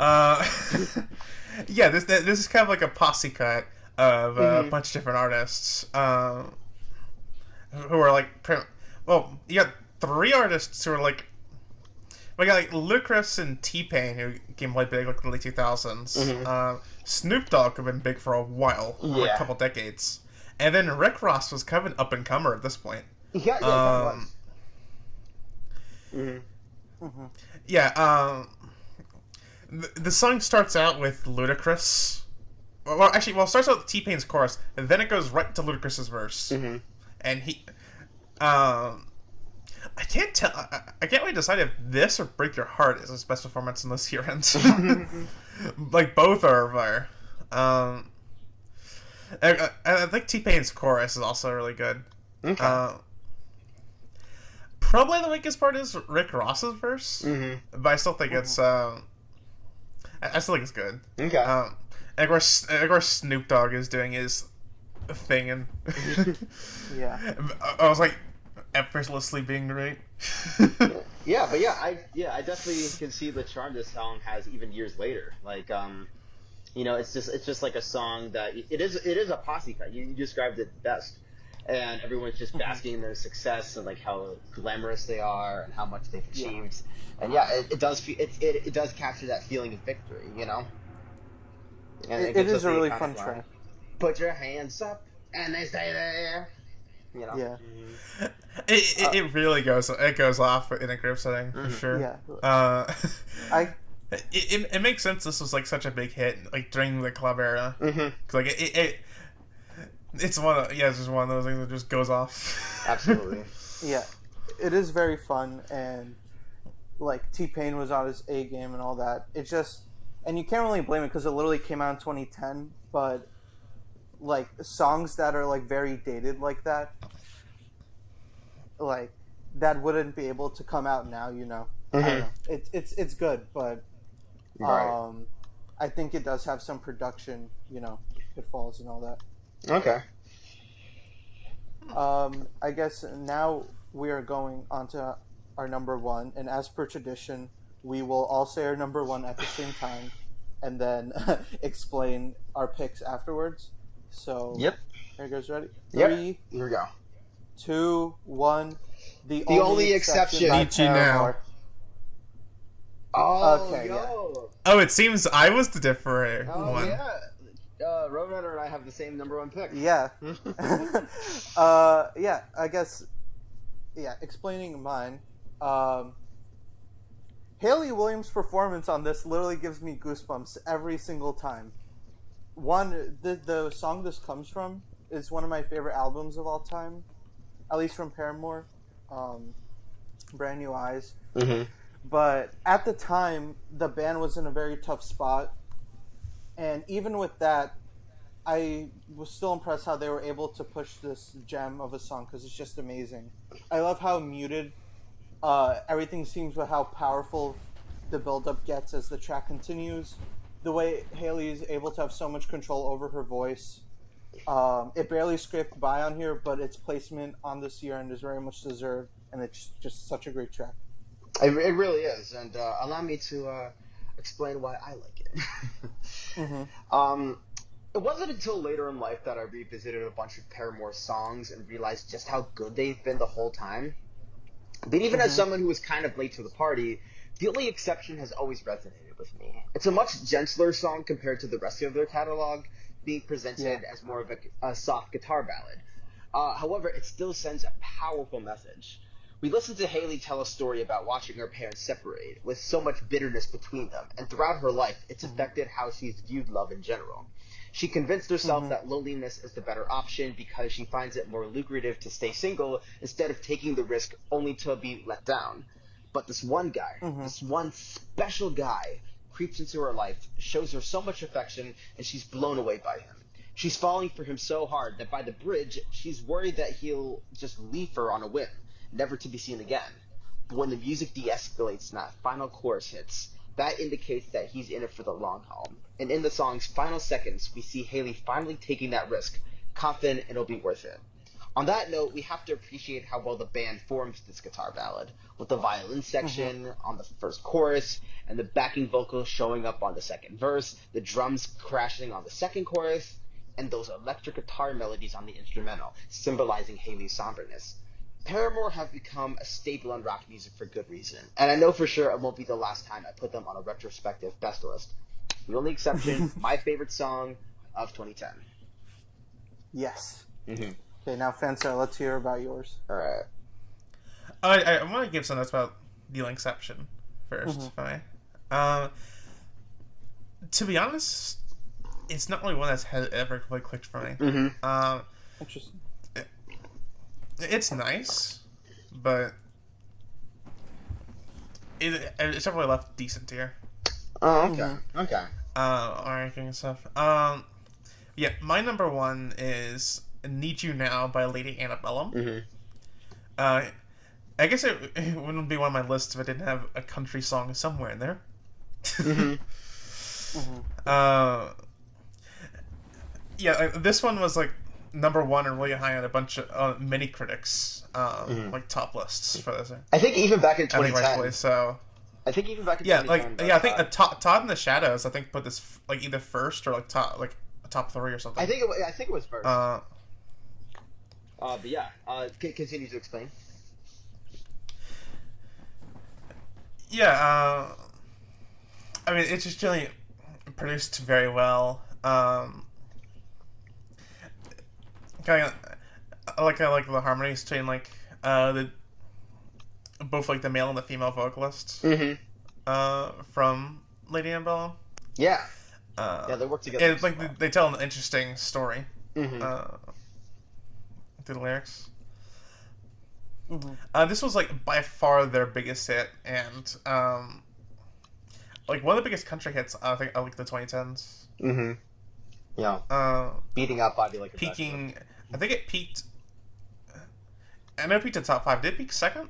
Yeah, this is kind of like a posse cut of a bunch of different artists who are like, well, you got 3 artists who are like, we got like Ludacris and T-Pain who came quite big like in the late 2000s. Snoop Dogg have been big for a while, for like Yeah. a couple decades, and then Rick Ross was kind of an up and comer at this point. Yeah, that was. Yeah, the song starts out with Ludacris. Well, actually, it starts out with T-Pain's chorus, and then it goes right to Ludacris's verse. And he, I can't tell. I can't really decide if this or "Break Your Heart" is his best performance in this year. Like both are there. I think T-Pain's chorus is also really good. Okay. Probably the weakest part is Rick Ross's verse, but I still think it's. I still think it's good. Okay. And of course, Snoop Dogg is doing his thing, and Yeah. Uh, I was like effortlessly being great. Yeah, but I definitely can see the charm this song has even years later. Like, it's just like a song that it is a posse cut. You described it best, and everyone's just basking in their success and like how glamorous they are and how much they've achieved. And yeah, it does capture that feeling of victory, And It gives is us a the really iconic fun line, track. Put your hands up and they stay there. Yeah. It really goes off in a group setting for sure. Yeah. It makes sense. This was like such a big hit like during the club era. 'Cause, like it's it's just one of those things that just goes off. Absolutely. Yeah. It is very fun, and like T-Pain was on his A game and all that. It just, and you can't really blame it because it literally came out in 2010. But like songs that are like very dated like that, like that wouldn't be able to come out now. I don't know. It's good, but Right. I think it does have some production, pitfalls and all that. Okay. I guess now we are going on to our number 1, and as per tradition, we will all say our number 1 at the same time, and then explain our picks afterwards. So, Yep. Are you guys ready? Yep. 3, Here we go. 2, 1. The only exception. by Need You Now. Paramore. Oh, Okay, yo. Oh, it seems I was the different Oh, one. yeah. Roadrunner and I have the same number one pick. Yeah. Yeah, I guess. Yeah, explaining mine. Hayley Williams' performance on this literally gives me goosebumps every single time. One, the song this comes from is one of my favorite albums of all time, at least from Paramore, Brand New Eyes. Mm-hmm. But at the time, the band was in a very tough spot, and even with that, I was still impressed how they were able to push this gem of a song because it's just amazing. I love how muted everything seems, but how powerful the build-up gets as the track continues. The way Hayley is able to have so much control over her voice. It barely scraped by on here, but its placement on this year and is very much deserved, and it's just such a great track. It really is, and allow me to explain why I like it. Mm-hmm. It wasn't until later in life that I revisited a bunch of Paramore songs and realized just how good they've been the whole time. But even as someone who was kind of late to the party, The Only Exception has always resonated with me. It's a much gentler song compared to the rest of their catalog, being presented as more of a soft guitar ballad. However, it still sends a powerful message. We listen to Hayley tell a story about watching her parents separate, with so much bitterness between them, and throughout her life, it's affected how she's viewed love in general. She convinced herself that loneliness is the better option because she finds it more lucrative to stay single instead of taking the risk only to be let down. But this one guy, this one special guy, creeps into her life, shows her so much affection, and she's blown away by him. She's falling for him so hard that by the bridge, she's worried that he'll just leave her on a whim, never to be seen again. But when the music de-escalates and that final chorus hits, that indicates that he's in it for the long haul. And in the song's final seconds, we see Hayley finally taking that risk, confident it'll be worth it. On that note, we have to appreciate how well the band forms this guitar ballad, with the violin section on the first chorus, and the backing vocals showing up on the second verse, the drums crashing on the second chorus, and those electric guitar melodies on the instrumental, symbolizing Hayley's somberness. Paramore have become a staple in rock music for good reason, and I know for sure it won't be the last time I put them on a retrospective best list. The Only Exception, my favorite song of 2010. Yes. Mm-hmm. Okay, now Fanstar, let's hear about yours. Alright. I want to give some notes about The Only Exception first, if I may. To be honest, it's not really one that's ever quite clicked for me. Interesting. It's nice, but it's definitely left decent tier. Oh, okay. Okay. Ranking and stuff. Yeah, my number one is Need You Now by Lady Antebellum. I guess it wouldn't be on my list if I didn't have a country song somewhere in there. Yeah, this one was like number one and really high on a bunch of many critics like top lists for this. I think even back in I think 2010. rightfully so. I think even back in Yeah, 2010. I think Todd in the Shadows. I think put this like either first or like top three or something. I think it was first. But yeah, continue to explain. Yeah, I mean it's just really produced very well. Kind of, I like the harmonies between like the both like the male and the female vocalists from Lady Antebellum. Yeah. Yeah, they work together. And like they tell an interesting story through the lyrics. This was like by far their biggest hit, and like one of the biggest country hits. I think like the 2010s. Yeah. Beating out Body Like a peaking. I think it peaked. I know it peaked in top 5. Did it peak second?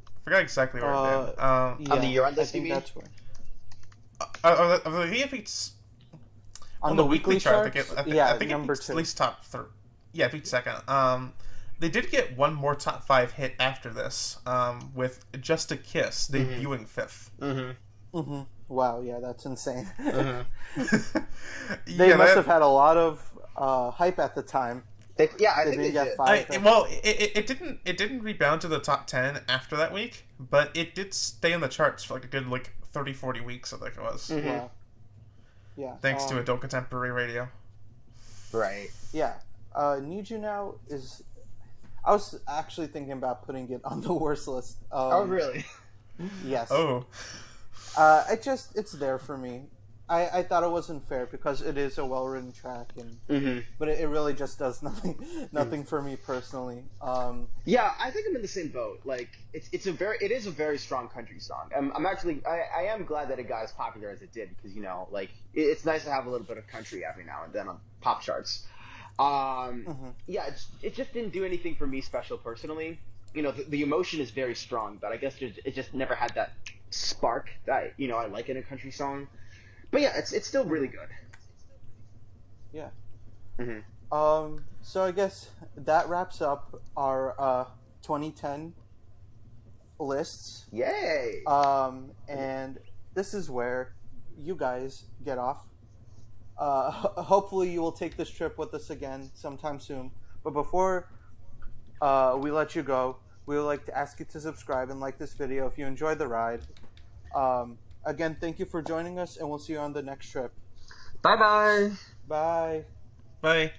I forgot exactly where it did. On the year-end list, I think that's where. I think it peaked On the weekly chart. charts? I think it number peaked 2. at least top 3. Yeah, it peaked second. They did get one more top 5 hit after this, with Just a Kiss debuting 5th. Wow, yeah, that's insane. They They must have had a lot of hype at the time I They think didn't they get did. five. It didn't rebound to the top 10 after that week, but it did stay on the charts for like a good 30, 40 weeks, I think it was. Mhm. Yeah, yeah. Thanks to adult contemporary radio. Right. Yeah. Need You Now is. I was actually thinking about putting it on the worst list. Oh, really? Yes. Oh. It's there for me. I thought it wasn't fair because it is a well written track, but it really just does nothing for me personally. Yeah, I think I'm in the same boat. Like, it is a very strong country song. I am glad that it got as popular as it did because it's nice to have a little bit of country every now and then on pop charts. Yeah, it just didn't do anything for me special personally. The emotion is very strong, but I guess it just never had that spark that I like in a country song. But yeah, it's still really good. Yeah. Mm-hmm. So I guess that wraps up our 2010 lists. Yay! And this is where you guys get off. Hopefully you will take this trip with us again sometime soon. But before we let you go, we would like to ask you to subscribe and like this video if you enjoyed the ride. Again, thank you for joining us, and we'll see you on the next trip. Bye-bye! Bye. Bye.